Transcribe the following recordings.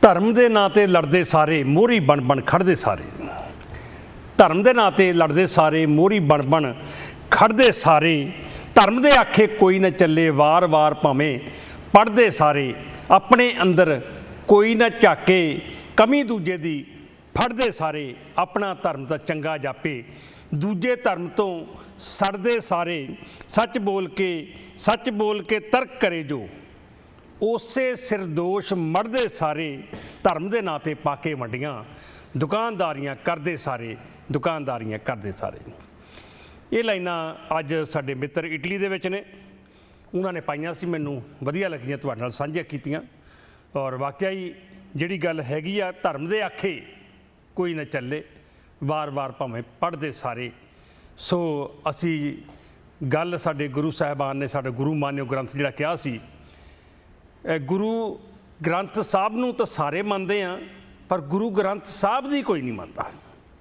ਧਰਮ ਦੇ ਨਾਂ 'ਤੇ ਲੜਦੇ ਸਾਰੇ ਮੋਹਰੀ ਬਣ ਬਣ ਖੜਦੇ ਸਾਰੇ। ਧਰਮ ਦੇ ਨਾਂ 'ਤੇ ਲੜਦੇ ਸਾਰੇ ਮੋਹਰੀ ਬਣ ਬਣ ਖੜਦੇ ਸਾਰੇ। ਧਰਮ ਦੇ ਆਖੇ ਕੋਈ ਨਾ ਚੱਲੇ ਵਾਰ-ਵਾਰ ਭਾਵੇਂ ਪੜ੍ਹਦੇ ਸਾਰੇ। ਆਪਣੇ ਅੰਦਰ ਕੋਈ ਨਾ ਝਾਕੇ ਕਮੀ ਦੂਜੇ ਦੀ ਫੜਦੇ ਸਾਰੇ। ਆਪਣਾ ਧਰਮ ਤਾਂ ਚੰਗਾ ਜਾਪੇ ਦੂਜੇ ਧਰਮ ਤੋਂ ਸੜਦੇ ਸਾਰੇ। ਸੱਚ ਬੋਲ ਕੇ ਤਰਕ ਕਰੇ ਜੋ ਉਸੇ ਸਿਰਦੋਸ਼ ਮੜਦੇ ਸਾਰੇ। ਧਰਮ ਦੇ ਨਾਂ 'ਤੇ ਪਾ ਕੇ ਵੰਡੀਆਂ ਦੁਕਾਨਦਾਰੀਆਂ ਕਰਦੇ ਸਾਰੇ। ਇਹ ਲਾਈਨਾਂ ਅੱਜ ਸਾਡੇ ਮਿੱਤਰ ਇਟਲੀ ਦੇ ਵਿੱਚ ਨੇ, ਉਹਨਾਂ ਨੇ ਪਾਈਆਂ ਸੀ, ਮੈਨੂੰ ਵਧੀਆ ਲੱਗੀਆਂ, ਤੁਹਾਡੇ ਨਾਲ ਸਾਂਝੀਆਂ ਕੀਤੀਆਂ। ਔਰ ਵਾਕਿਆ ਹੀ ਜਿਹੜੀ ਗੱਲ ਹੈਗੀ ਆ, ਧਰਮ ਦੇ ਆਖੇ ਕੋਈ ਨਾ ਚੱਲੇ ਵਾਰ-ਵਾਰ ਭਾਵੇਂ ਪੜ੍ਹਦੇ ਸਾਰੇ। ਸੋ ਅਸੀਂ ਗੱਲ ਸਾਡੇ ਗੁਰੂ ਸਾਹਿਬਾਨ ਨੇ, ਸਾਡਾ ਗੁਰੂ ਮਾਨਿਓ ਗ੍ਰੰਥ ਜਿਹੜਾ ਕਿਹਾ ਸੀ, ਗੁਰੂ ਗ੍ਰੰਥ ਸਾਹਿਬ ਨੂੰ ਤਾਂ ਸਾਰੇ ਮੰਨਦੇ ਆ, ਪਰ ਗੁਰੂ ਗ੍ਰੰਥ ਸਾਹਿਬ ਦੀ ਕੋਈ ਨਹੀਂ ਮੰਨਦਾ।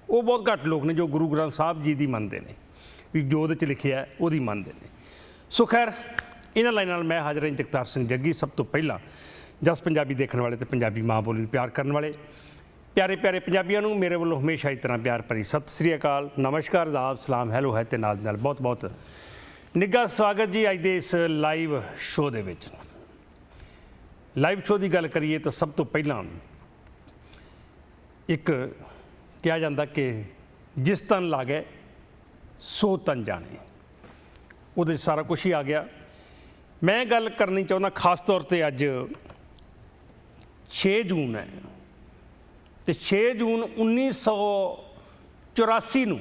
ਉਹ ਬਹੁਤ ਘੱਟ ਲੋਕ ਨੇ ਜੋ ਗੁਰੂ ਗ੍ਰੰਥ ਸਾਹਿਬ ਜੀ ਦੀ ਮੰਨਦੇ ਨੇ, ਵੀ ਜੋ ਉਹਦੇ 'ਚ ਲਿਖਿਆ ਉਹਦੀ ਮੰਨਦੇ ਨੇ। ਸੋ ਖੈਰ, ਇਹਨਾਂ ਲਾਈਨਾਂ ਨਾਲ ਮੈਂ ਹਾਜ਼ਰ ਹਾਂ ਜਗਤਾਰ ਸਿੰਘ ਜੱਗੀ। ਸਭ ਤੋਂ ਪਹਿਲਾਂ ਜਸ ਪੰਜਾਬੀ ਦੇਖਣ ਵਾਲੇ ਅਤੇ ਪੰਜਾਬੀ ਮਾਂ ਬੋਲੀ ਨੂੰ ਪਿਆਰ ਕਰਨ ਵਾਲੇ ਪਿਆਰੇ ਪੰਜਾਬੀਆਂ ਨੂੰ ਮੇਰੇ ਵੱਲੋਂ ਹਮੇਸ਼ਾ ਇਸ ਤਰ੍ਹਾਂ ਪਿਆਰ ਭਰੀ ਸਤਿ ਸ੍ਰੀ ਅਕਾਲ, ਨਮਸਕਾਰ, ਆਦਾਬ, ਸਲਾਮ, ਹੈਲੋ ਹੈ, ਅਤੇ ਨਾਲ ਬਹੁਤ ਨਿੱਘਾ ਸਵਾਗਤ ਜੀ ਅੱਜ ਦੇ ਇਸ ਲਾਈਵ ਸ਼ੋਅ ਦੇ ਵਿੱਚ। ਲਾਈਵ ਸ਼ੋਅ ਦੀ ਗੱਲ ਕਰੀਏ ਤਾਂ ਸਭ ਤੋਂ ਪਹਿਲਾਂ ਇੱਕ ਕਿਹਾ ਜਾਂਦਾ ਕਿ ਜਿਸ ਤਨ ਲਾਗੇ ਸੋ ਤਨ ਜਾਣੇ, ਉਹਦੇ 'ਚ ਸਾਰਾ ਕੁਛ ਹੀ ਆ ਗਿਆ। ਮੈਂ ਗੱਲ ਕਰਨੀ ਚਾਹੁੰਦਾ ਖਾਸ ਤੌਰ 'ਤੇ ਅੱਜ 6 ਜੂਨ ਹੈ, ਅਤੇ 6 ਜੂਨ 1984 ਨੂੰ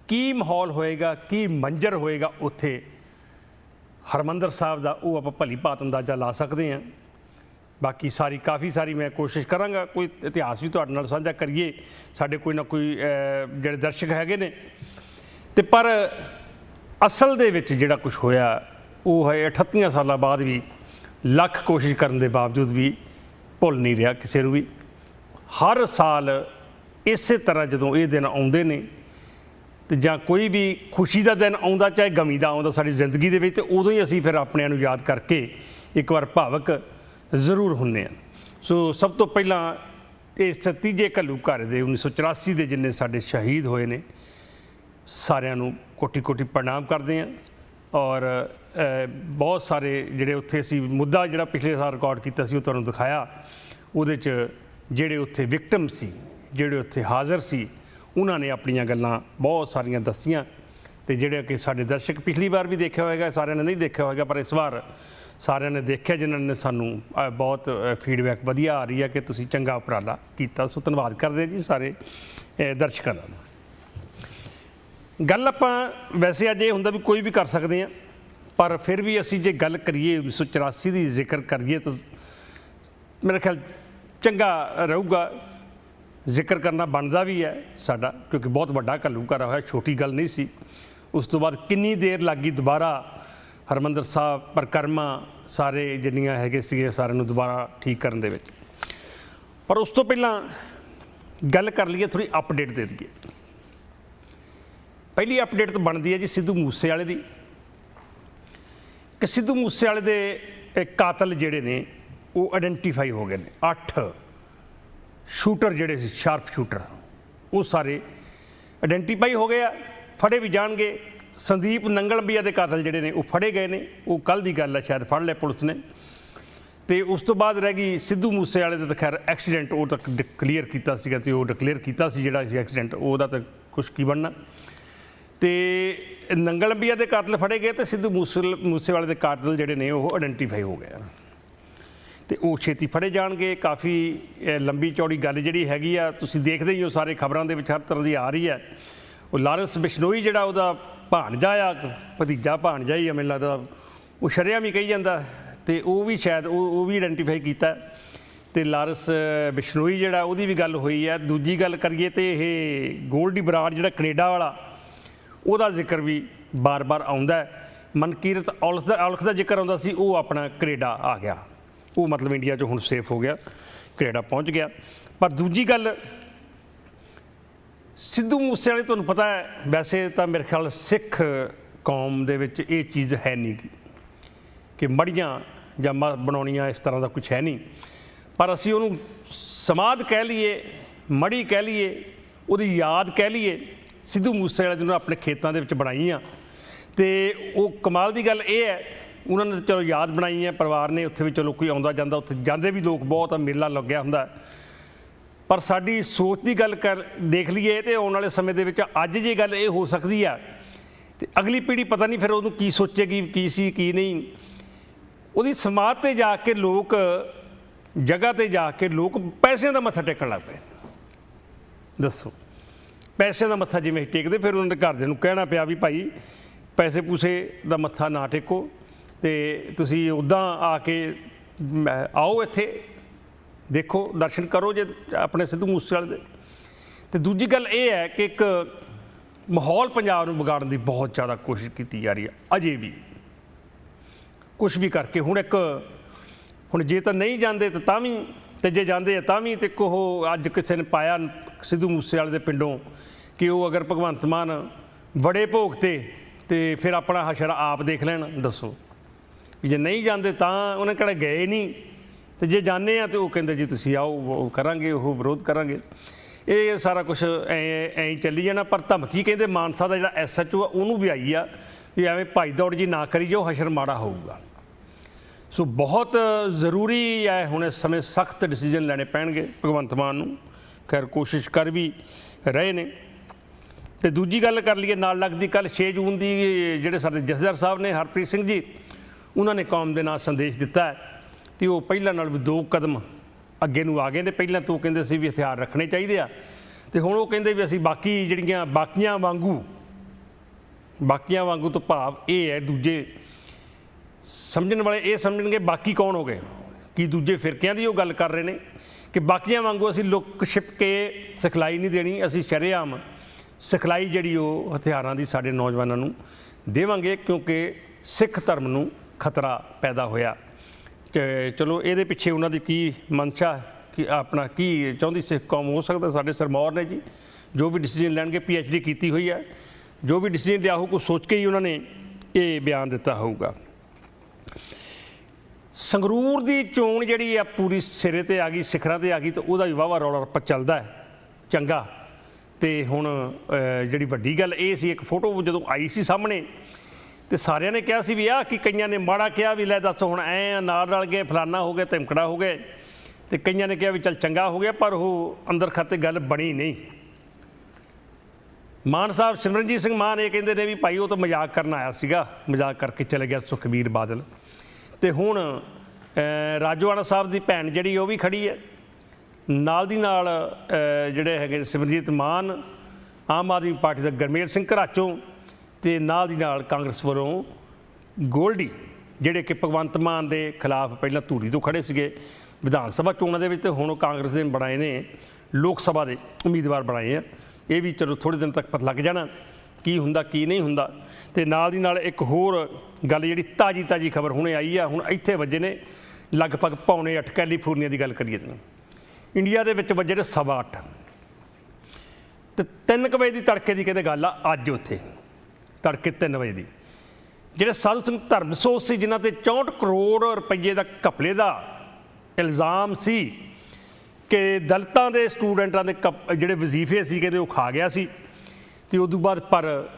ਕੀ ਮਾਹੌਲ ਹੋਏਗਾ, ਕੀ ਮੰਜ਼ਰ ਹੋਏਗਾ ਉੱਥੇ ਹਰਿਮੰਦਰ ਸਾਹਿਬ ਦਾ, ਉਹ ਆਪਾਂ ਭਲੀ ਭਾਤ ਅੰਦਾਜ਼ਾ ਲਾ ਸਕਦੇ ਹਾਂ। ਬਾਕੀ ਕਾਫੀ ਸਾਰੀ ਮੈਂ ਕੋਸ਼ਿਸ਼ ਕਰਾਂਗਾ ਕੋਈ ਇਤਿਹਾਸ ਵੀ ਤੁਹਾਡੇ ਨਾਲ ਸਾਂਝਾ ਕਰੀਏ, ਸਾਡੇ ਕੋਈ ਨਾ ਕੋਈ ਜਿਹੜੇ ਦਰਸ਼ਕ ਹੈਗੇ ਨੇ। ਅਤੇ ਪਰ ਅਸਲ ਦੇ ਵਿੱਚ ਜਿਹੜਾ ਕੁਛ ਹੋਇਆ ਉਹ ਹੈ 38 ਸਾਲਾਂ ਬਾਅਦ ਵੀ ਲੱਖ ਕੋਸ਼ਿਸ਼ ਕਰਨ ਦੇ ਬਾਵਜੂਦ ਵੀ ਭੁੱਲ ਨਹੀਂ ਰਿਹਾ ਕਿਸੇ ਨੂੰ ਵੀ। ਹਰ ਸਾਲ ਇਸੇ ਤਰ੍ਹਾਂ ਜਦੋਂ ਇਹ ਦਿਨ ਆਉਂਦੇ ਨੇ, ਅਤੇ ਜਾਂ ਕੋਈ ਵੀ ਖੁਸ਼ੀ ਦਾ ਦਿਨ ਆਉਂਦਾ, ਚਾਹੇ ਗਮੀ ਦਾ ਆਉਂਦਾ ਸਾਡੀ ਜ਼ਿੰਦਗੀ ਦੇ ਵਿੱਚ, ਅਤੇ ਉਦੋਂ ਹੀ ਅਸੀਂ ਫਿਰ ਆਪਣਿਆਂ ਨੂੰ ਯਾਦ ਕਰਕੇ ਇੱਕ ਵਾਰ ਭਾਵਕ ਜ਼ਰੂਰ ਹੁੰਦੇ ਹਾਂ। ਸੋ ਸਭ ਤੋਂ ਪਹਿਲਾਂ ਇਸ ਤੀਜੇ ਘੱਲੂਘਾਰੇ ਦੇ 1984 ਦੇ ਜਿੰਨੇ ਸਾਡੇ ਸ਼ਹੀਦ ਹੋਏ ਨੇ, ਸਾਰਿਆਂ ਨੂੰ ਕੋਟੀ ਪ੍ਰਣਾਮ ਕਰਦੇ ਹਾਂ। ਔਰ ਬਹੁਤ ਸਾਰੇ ਜਿਹੜੇ ਉੱਥੇ ਅਸੀਂ ਮੁੱਦਾ ਜਿਹੜਾ ਪਿਛਲੇ ਸਾਲ ਰਿਕਾਰਡ ਕੀਤਾ ਸੀ ਉਹ ਤੁਹਾਨੂੰ ਦਿਖਾਇਆ। ਉਹਦੇ 'ਚ ਜਿਹੜੇ ਉੱਥੇ ਵਿਕਟਮ ਸੀ, ਜਿਹੜੇ ਉੱਥੇ ਹਾਜ਼ਰ ਸੀ, ਉਹਨਾਂ ਨੇ ਆਪਣੀਆਂ ਗੱਲਾਂ ਬਹੁਤ ਸਾਰੀਆਂ ਦੱਸੀਆਂ। ਅਤੇ ਜਿਹੜੇ ਕਿ ਸਾਡੇ ਦਰਸ਼ਕ ਪਿਛਲੀ ਵਾਰ ਵੀ ਦੇਖਿਆ ਹੋਏਗਾ, ਸਾਰਿਆਂ ਨੇ ਨਹੀਂ ਦੇਖਿਆ ਹੋਏਗਾ, ਪਰ ਇਸ ਵਾਰ ਸਾਰਿਆਂ ਨੇ ਦੇਖਿਆ, ਜਿਨ੍ਹਾਂ ਨੇ ਸਾਨੂੰ ਬਹੁਤ ਫੀਡਬੈਕ ਵਧੀਆ ਆ ਰਹੀ ਹੈ ਕਿ ਤੁਸੀਂ ਚੰਗਾ ਉਪਰਾਲਾ ਕੀਤਾ। ਸੋ ਧੰਨਵਾਦ ਕਰਦੇ ਜੀ ਸਾਰੇ ਦਰਸ਼ਕਾਂ ਦਾ। ਗੱਲ ਆਪਾਂ ਵੈਸੇ ਅੱਜ ਇਹ ਹੁੰਦਾ ਵੀ ਕੋਈ ਵੀ ਕਰ ਸਕਦੇ ਹਾਂ, ਪਰ ਫਿਰ ਵੀ ਅਸੀਂ ਜੇ ਗੱਲ ਕਰੀਏ 1984 ਦੀ ਜ਼ਿਕਰ ਕਰੀਏ ਤਾਂ ਮੇਰੇ ਖਿਆਲ ਚੰਗਾ ਰਹੂਗਾ। ਜ਼ਿਕਰ ਕਰਨਾ ਬਣਦਾ ਵੀ ਹੈ ਸਾਡਾ, ਕਿਉਂਕਿ ਬਹੁਤ ਵੱਡਾ ਘੱਲੂਘਾਰਾ ਹੋਇਆ, ਛੋਟੀ ਗੱਲ ਨਹੀਂ ਸੀ। ਉਸ ਤੋਂ ਬਾਅਦ ਕਿੰਨੀ ਦੇਰ ਲੱਗ ਗਈ ਦੁਬਾਰਾ ਹਰਿਮੰਦਰ ਸਾਹਿਬ ਪਰਿਕਰਮਾ ਸਾਰੇ ਜਿੰਨੀਆਂ ਹੈਗੇ ਸੀਗੇ ਸਾਰਿਆਂ ਨੂੰ ਦੁਬਾਰਾ ਠੀਕ ਕਰਨ ਦੇ ਵਿੱਚ। ਪਰ ਉਸ ਤੋਂ ਪਹਿਲਾਂ ਗੱਲ ਕਰ ਲਈਏ, ਥੋੜ੍ਹੀ ਅਪਡੇਟ ਦੇ ਦਈਏ। ਪਹਿਲੀ ਅਪਡੇਟ ਤਾਂ ਬਣਦੀ ਹੈ ਜੀ ਸਿੱਧੂ ਮੂਸੇਵਾਲੇ ਦੀ, ਕਿ ਸਿੱਧੂ ਮੂਸੇਵਾਲੇ ਦੇ ਕਾਤਲ ਜਿਹੜੇ ਨੇ ਉਹ ਆਇਡੈਂਟੀਫਾਈ ਹੋ ਗਏ ਨੇ। 8 ਸ਼ੂਟਰ ਜਿਹੜੇ ਸੀ, ਸ਼ਾਰਪ ਸ਼ੂਟਰ, ਉਹ ਸਾਰੇ ਆਇਡੈਂਟੀਫਾਈ ਹੋ ਗਏ ਆ, ਫੜੇ ਵੀ ਜਾਣਗੇ। ਸੰਦੀਪ ਨੰਗਲਬੀਆ ਦੇ ਕਾਤਲ ਜਿਹੜੇ ਨੇ ਉਹ ਫੜੇ ਗਏ ਨੇ, ਉਹ ਕੱਲ੍ਹ ਦੀ ਗੱਲ ਹੈ, ਸ਼ਾਇਦ ਫੜ ਲਿਆ ਪੁਲਿਸ ਨੇ। ਅਤੇ ਉਸ ਤੋਂ ਬਾਅਦ ਰਹਿ ਗਈ ਸਿੱਧੂ ਮੂਸੇਵਾਲੇ ਦਾ ਤਾਂ ਖੈਰ ਐਕਸੀਡੈਂਟ, ਉਹ ਤਾਂ ਕਲੀਅਰ ਕੀਤਾ ਸੀਗਾ, ਅਤੇ ਉਹ ਡਿਕਲੇਅਰ ਕੀਤਾ ਸੀ ਜਿਹੜਾ ਸੀ ਐਕਸੀਡੈਂਟ, ਉਹਦਾ ਤਾਂ ਕੁਛ ਕੀ ਬਣਨਾ। ਅਤੇ ਨੰਗਲਬੀਆ ਦੇ ਕਾਤਲ ਫੜੇ ਗਏ, ਅਤੇ ਸਿੱਧੂ ਮੂਸੇਵਾਲੇ ਦੇ ਕਾਤਲ ਜਿਹੜੇ ਨੇ ਉਹ ਆਇਡੈਂਟੀਫਾਈ ਹੋ ਗਏ, ਅਤੇ ਉਹ ਛੇਤੀ ਫੜੇ ਜਾਣਗੇ। ਕਾਫੀ ਲੰਬੀ ਚੌੜੀ ਗੱਲ ਜਿਹੜੀ ਹੈਗੀ ਆ, ਤੁਸੀਂ ਦੇਖਦੇ ਹੀ ਹੋ, ਸਾਰੇ ਖਬਰਾਂ ਦੇ ਵਿੱਚ ਹਰ ਤਰ੍ਹਾਂ ਦੀ ਆ ਰਹੀ ਹੈ। ਉਹ ਲਾਰੈਂਸ ਬਿਸ਼ਨੋਈ ਜਿਹੜਾ ਉਹਦਾ ਭਾਣਜਾ ਆ, ਭਤੀਜਾ ਭਾਣਜਾ ਹੀ ਆ ਮੈਨੂੰ ਲੱਗਦਾ, ਉਹ ਸ਼ਰੇਆਮ ਹੀ ਕਹੀ ਜਾਂਦਾ, ਅਤੇ ਉਹ ਵੀ ਸ਼ਾਇਦ ਉਹ ਵੀ ਆਇਡੈਂਟੀਫਾਈ ਕੀਤਾ। ਅਤੇ ਲਾਰੈਂਸ ਬਿਸ਼ਨੋਈ ਜਿਹੜਾ, ਉਹਦੀ ਵੀ ਗੱਲ ਹੋਈ ਹੈ। ਦੂਜੀ ਗੱਲ ਕਰੀਏ ਤਾਂ ਇਹ ਗੋਲਡੀ ਬਰਾੜ ਜਿਹੜਾ ਕੈਨੇਡਾ ਵਾਲਾ, ਉਹਦਾ ਜ਼ਿਕਰ ਵੀ ਬਾਰ-ਬਾਰ ਆਉਂਦਾ। ਮਨਕੀਰਤ ਔਲਖ ਦਾ ਜ਼ਿਕਰ ਆਉਂਦਾ ਸੀ, ਉਹ ਆਪਣਾ ਕੈਨੇਡਾ ਆ ਗਿਆ, ਉਹ ਮਤਲਬ ਇੰਡੀਆ 'ਚ ਹੁਣ ਸੇਫ ਹੋ ਗਿਆ, ਕੈਨੇਡਾ ਪਹੁੰਚ ਗਿਆ। ਪਰ ਦੂਜੀ ਗੱਲ, ਸਿੱਧੂ ਮੂਸੇਵਾਲੇ ਤੁਹਾਨੂੰ ਪਤਾ ਹੈ, ਵੈਸੇ ਤਾਂ ਮੇਰੇ ਖਿਆਲ ਸਿੱਖ ਕੌਮ ਦੇ ਵਿੱਚ ਇਹ ਚੀਜ਼ ਹੈ ਨਹੀਂ ਕਿ ਮੜੀਆਂ ਜਾਂ ਬਣਾਉਣੀਆਂ, ਇਸ ਤਰ੍ਹਾਂ ਦਾ ਕੁਛ ਹੈ ਨਹੀਂ। ਪਰ ਅਸੀਂ ਉਹਨੂੰ ਸਮਾਧ ਕਹਿ ਲਈਏ, ਮੜੀ ਕਹਿ ਲਈਏ, ਉਹਦੀ ਯਾਦ ਕਹਿ ਲਈਏ, ਸਿੱਧੂ ਮੂਸੇਵਾਲੇ ਜਿਹਨੂੰ ਆਪਣੇ ਖੇਤਾਂ ਦੇ ਵਿੱਚ ਬਣਾਈ ਆ। ਅਤੇ ਉਹ ਕਮਾਲ ਦੀ ਗੱਲ ਇਹ ਹੈ, ਉਹਨਾਂ ਨੇ ਚਲੋ ਯਾਦ ਬਣਾਈ ਹੈ, ਪਰਿਵਾਰ ਨੇ ਉੱਥੇ ਵੀ ਚਲੋ ਕੋਈ ਆਉਂਦਾ ਜਾਂਦਾ, ਉੱਥੇ ਜਾਂਦੇ ਵੀ ਲੋਕ ਬਹੁਤ ਆ, ਮੇਲਾ ਲੱਗਿਆ ਹੁੰਦਾ। ਪਰ ਸਾਡੀ ਸੋਚ ਦੀ ਗੱਲ ਦੇਖ ਲਈਏ ਤਾਂ ਆਉਣ ਵਾਲੇ ਸਮੇਂ ਦੇ ਵਿੱਚ ਅੱਜ ਜੇ ਗੱਲ ਇਹ ਹੋ ਸਕਦੀ ਆ ਤੇ ਅਗਲੀ ਪੀੜ੍ਹੀ ਪਤਾ ਨਹੀਂ ਫਿਰ ਉਹਨੂੰ ਕੀ ਸੋਚੇਗੀ, ਕੀ ਸੀ ਕੀ ਨਹੀਂ। ਉਹਦੀ ਸਮਾਧ 'ਤੇ ਜਾ ਕੇ ਲੋਕ, ਜਗ੍ਹਾ 'ਤੇ ਜਾ ਕੇ ਲੋਕ ਪੈਸਿਆਂ ਦਾ ਮੱਥਾ ਟੇਕਣ ਲੱਗ ਪਏ। ਦੱਸੋ, ਪੈਸਿਆਂ ਦਾ ਮੱਥਾ ਜਿਵੇਂ ਟੇਕਦੇ, ਫਿਰ ਉਹਨਾਂ ਦੇ ਘਰਦਿਆਂ ਨੂੰ ਕਹਿਣਾ ਪਿਆ ਵੀ ਭਾਈ ਪੈਸੇ ਪੂਸੇ ਦਾ ਮੱਥਾ ਨਾ ਟੇਕੋ ਅਤੇ ਤੁਸੀਂ ਉੱਦਾਂ ਆ ਕੇ ਆਓ, ਇੱਥੇ ਦੇਖੋ, ਦਰਸ਼ਨ ਕਰੋ ਜੇ ਆਪਣੇ ਸਿੱਧੂ ਮੂਸੇਵਾਲੇ ਦੇ। ਅਤੇ ਦੂਜੀ ਗੱਲ ਇਹ ਹੈ ਕਿ ਇੱਕ ਮਾਹੌਲ ਪੰਜਾਬ ਨੂੰ ਵਿਗਾੜਨ ਦੀ ਬਹੁਤ ਜ਼ਿਆਦਾ ਕੋਸ਼ਿਸ਼ ਕੀਤੀ ਜਾ ਰਹੀ ਹੈ ਅਜੇ ਵੀ, ਕੁਛ ਵੀ ਕਰਕੇ। ਹੁਣ ਜੇ ਤਾਂ ਨਹੀਂ ਜਾਂਦੇ ਤਾਂ ਵੀ, ਅਤੇ ਜੇ ਜਾਂਦੇ ਆ ਤਾਂ ਵੀ। ਅਤੇ ਉਹ ਅੱਜ ਕਿਸੇ ਨੇ ਪਾਇਆ ਸਿੱਧੂ ਮੂਸੇਵਾਲੇ ਦੇ ਪਿੰਡੋਂ ਕਿ ਉਹ ਅਗਰ ਭਗਵੰਤ ਮਾਨ ਬੜੇ ਭੋਗ ਤੇ ਫਿਰ ਆਪਣਾ ਹਸ਼ਰ ਆਪ ਦੇਖ ਲੈਣ। ਦੱਸੋ, ਜੇ ਨਹੀਂ ਜਾਂਦੇ ਤਾਂ ਉਹਨੇ ਕਿਹੜਾ ਗਏ ਨਹੀਂ, ਅਤੇ ਜੇ ਜਾਂਦੇ ਆ ਤਾਂ ਉਹ ਕਹਿੰਦੇ ਜੀ ਤੁਸੀਂ ਆਓ, ਉਹ ਕਰਾਂਗੇ, ਉਹ ਵਿਰੋਧ ਕਰਾਂਗੇ। ਇਹ ਸਾਰਾ ਕੁਛ ਐਂ ਚੱਲੀ ਜਾਣਾ। ਪਰ ਧਮਕੀ ਕਹਿੰਦੇ ਮਾਨਸਾ ਦਾ ਜਿਹੜਾ SHO ਆ ਉਹਨੂੰ ਵੀ ਆਈ ਆ ਵੀ ਐਵੇਂ ਭਾਈ ਦੌੜ ਜੀ ਨਾ ਕਰੀ ਜਾਓ, ਹਸ਼ਰ ਮਾੜਾ ਹੋਊਗਾ। ਸੋ ਬਹੁਤ ਜ਼ਰੂਰੀ ਹੈ ਹੁਣ ਇਸ ਸਮੇਂ ਸਖਤ ਡਿਸੀਜਨ ਲੈਣੇ ਪੈਣਗੇ ਭਗਵੰਤ ਮਾਨ ਨੂੰ। ਖੈਰ ਕੋਸ਼ਿਸ਼ ਕਰ ਵੀ ਰਹੇ ਨੇ। ਅਤੇ ਦੂਜੀ ਗੱਲ ਕਰ ਲਈਏ ਨਾਲ ਲੱਗਦੀ, ਕੱਲ੍ਹ 6 ਜੂਨ ਦੀ ਜਿਹੜੇ ਸਾਡੇ ਜਥੇਦਾਰ ਸਾਹਿਬ ਨੇ ਹਰਪ੍ਰੀਤ ਸਿੰਘ ਜੀ, ਉਹਨਾਂ ਨੇ ਕੌਮ ਦੇ ਨਾਲ ਸੰਦੇਸ਼ ਦਿੱਤਾ ਹੈ ਅਤੇ ਉਹ ਪਹਿਲਾਂ ਨਾਲ ਵੀ 2 ਕਦਮ ਅੱਗੇ ਨੂੰ ਆ ਗਏ ਨੇ। ਪਹਿਲਾਂ ਤੋਂ ਕਹਿੰਦੇ ਸੀ ਵੀ ਹਥਿਆਰ ਰੱਖਣੇ ਚਾਹੀਦੇ ਆ, ਅਤੇ ਹੁਣ ਉਹ ਕਹਿੰਦੇ ਵੀ ਅਸੀਂ ਬਾਕੀਆਂ ਵਾਂਗੂ ਤੋਂ ਭਾਵ ਇਹ ਹੈ, ਦੂਜੇ ਸਮਝਣ ਵਾਲੇ ਇਹ ਸਮਝਣਗੇ ਬਾਕੀ ਕੌਣ ਹੋ ਗਏ, ਕਿ ਦੂਜੇ ਫਿਰਕਿਆਂ ਦੀ ਉਹ ਗੱਲ ਕਰ ਰਹੇ ਨੇ ਕਿ ਬਾਕੀਆਂ ਵਾਂਗੂ ਅਸੀਂ ਲੁੱਕ ਛਿਪ ਕੇ ਸਿਖਲਾਈ ਨਹੀਂ ਦੇਣੀ, ਅਸੀਂ ਸ਼ਰੇਆਮ ਸਿਖਲਾਈ ਜਿਹੜੀ ਉਹ ਹਥਿਆਰਾਂ ਦੀ ਸਾਡੇ ਨੌਜਵਾਨਾਂ ਨੂੰ ਦੇਵਾਂਗੇ, ਕਿਉਂਕਿ ਸਿੱਖ ਧਰਮ ਨੂੰ ਖਤਰਾ ਪੈਦਾ ਹੋਇਆ। ਚਲੋ ਇਹਦੇ ਪਿੱਛੇ ਉਹਨਾਂ ਦੀ ਕੀ ਮਨਸ਼ਾ, ਕਿ ਆਪਣਾ ਕੀ ਚਾਹੁੰਦੀ ਸਿੱਖ ਕੌਮ, ਹੋ ਸਕਦਾ ਸਾਡੇ ਸਿਰਮੌਰ ਨੇ ਜੀ ਜੋ ਵੀ ਡਿਸੀਜਨ ਲੈਣਗੇ, PhD ਕੀਤੀ ਹੋਈ ਹੈ, ਜੋ ਵੀ ਡਿਸੀਜਨ ਲਿਆ ਹੋਊ ਕੁਛ ਸੋਚ ਕੇ ਹੀ ਉਹਨਾਂ ਨੇ ਇਹ ਬਿਆਨ ਦਿੱਤਾ ਹੋਊਗਾ। ਸੰਗਰੂਰ ਦੀ ਚੋਣ ਜਿਹੜੀ ਆ ਪੂਰੀ ਸਿਰੇ 'ਤੇ ਆ ਗਈ, ਸਿਖਰਾਂ 'ਤੇ ਆ ਗਈ, ਅਤੇ ਉਹਦਾ ਵੀ ਵਾਹਵਾ ਰੌਲਾ ਰੱਪਾ ਚੱਲਦਾ ਹੈ ਚੰਗਾ। ਅਤੇ ਹੁਣ ਜਿਹੜੀ ਵੱਡੀ ਗੱਲ ਇਹ ਸੀ, ਇੱਕ ਫੋਟੋ ਜਦੋਂ ਆਈ ਸੀ ਸਾਹਮਣੇ, ਅਤੇ ਸਾਰਿਆਂ ਨੇ ਕਿਹਾ ਸੀ ਵੀ ਆਹ ਕਿ, ਕਈਆਂ ਨੇ ਮਾੜਾ ਕਿਹਾ ਵੀ ਲੈ ਦੱਸ ਹੁਣ ਐਂ ਨਾਲ ਰਲ ਗਏ, ਫਲਾਨਾ ਹੋ ਗਿਆ, ਧਮਕੜਾ ਹੋ ਗਏ, ਅਤੇ ਕਈਆਂ ਨੇ ਕਿਹਾ ਵੀ ਚੱਲ ਚੰਗਾ ਹੋ ਗਿਆ। ਪਰ ਉਹ ਅੰਦਰ ਖਾਤੇ ਗੱਲ ਬਣੀ ਨਹੀਂ। ਮਾਨ ਸਾਹਿਬ, ਸਿਮਰਨਜੀਤ ਸਿੰਘ ਮਾਨ ਇਹ ਕਹਿੰਦੇ ਨੇ ਵੀ ਭਾਈ ਉਹ ਤਾਂ ਮਜ਼ਾਕ ਕਰਨ ਆਇਆ ਸੀਗਾ, ਮਜ਼ਾਕ ਕਰਕੇ ਚਲੇ ਗਿਆ ਸੁਖਬੀਰ ਬਾਦਲ। ਅਤੇ ਹੁਣ ਰਾਜੋਆਣਾ ਸਾਹਿਬ ਦੀ ਭੈਣ ਜਿਹੜੀ ਉਹ ਵੀ ਖੜੀ ਹੈ ਨਾਲ ਦੀ ਨਾਲ, ਜਿਹੜੇ ਹੈਗੇ ਸਿਮਰਨਜੀਤ ਮਾਨ, ਆਮ ਆਦਮੀ ਪਾਰਟੀ ਦਾ ਗੁਰਮੇਲ ਸਿੰਘ ਘਰਾਚੋਂ, ਅਤੇ ਨਾਲ ਦੀ ਨਾਲ ਕਾਂਗਰਸ ਵੱਲੋਂ ਗੋਲਡੀ, ਜਿਹੜੇ ਕਿ ਭਗਵੰਤ ਮਾਨ ਦੇ ਖਿਲਾਫ ਪਹਿਲਾਂ ਧੂਰੀ ਤੋਂ ਖੜੇ ਸੀਗੇ ਵਿਧਾਨ ਸਭਾ ਚੋਣਾਂ ਦੇ ਵਿੱਚ, ਅਤੇ ਹੁਣ ਕਾਂਗਰਸ ਦੇ ਬਣਾਏ ਨੇ ਲੋਕ ਸਭਾ ਦੇ ਉਮੀਦਵਾਰ ਬਣਾਏ ਆ। ਇਹ ਵੀ ਚਲੋ ਥੋੜ੍ਹੇ ਦਿਨ ਤੱਕ ਪਤਾ ਲੱਗ ਜਾਣਾ ਕੀ ਹੁੰਦਾ ਕੀ ਨਹੀਂ ਹੁੰਦਾ। ਅਤੇ ਨਾਲ ਦੀ ਨਾਲ ਇੱਕ ਹੋਰ ਗੱਲ ਜਿਹੜੀ ਤਾਜ਼ੀ ਖਬਰ ਹੁਣੇ ਆਈ ਆ, ਹੁਣ ਇੱਥੇ ਵੱਜੇ ਨੇ ਲਗਭਗ 7:45 ਕੈਲੀਫੋਰਨੀਆ ਦੀ ਗੱਲ ਕਰੀਏ ਤਾਂ ਇੰਡੀਆ ਦੇ ਵਿੱਚ ਵੱਜੇ ਨੇ 8:15, ਅਤੇ 3 ਵਜੇ ਦੀ ਤੜਕੇ ਦੀ ਕਹਿੰਦੇ ਗੱਲ ਆ ਅੱਜ ਉੱਥੇ ਤੜਕੇ 3 ਵਜੇ ਦੀ। ਜਿਹੜੇ ਸਾਧੂ ਸਿੰਘ ਧਰਮਸੋਤ ਸੀ, ਜਿਨ੍ਹਾਂ 'ਤੇ 64 ਕਰੋੜ ਰੁਪਏ ਦਾ ਘਪਲੇ ਦਾ ਇਲਜ਼ਾਮ ਸੀ ਕਿ ਦਲਿਤਾਂ ਦੇ ਸਟੂਡੈਂਟਾਂ ਦੇ ਜਿਹੜੇ ਵਜ਼ੀਫੇ ਸੀ ਕਹਿੰਦੇ ਉਹ ਖਾ ਗਿਆ ਸੀ, ਅਤੇ ਉਦੋਂ ਬਾਅਦ ਪਰ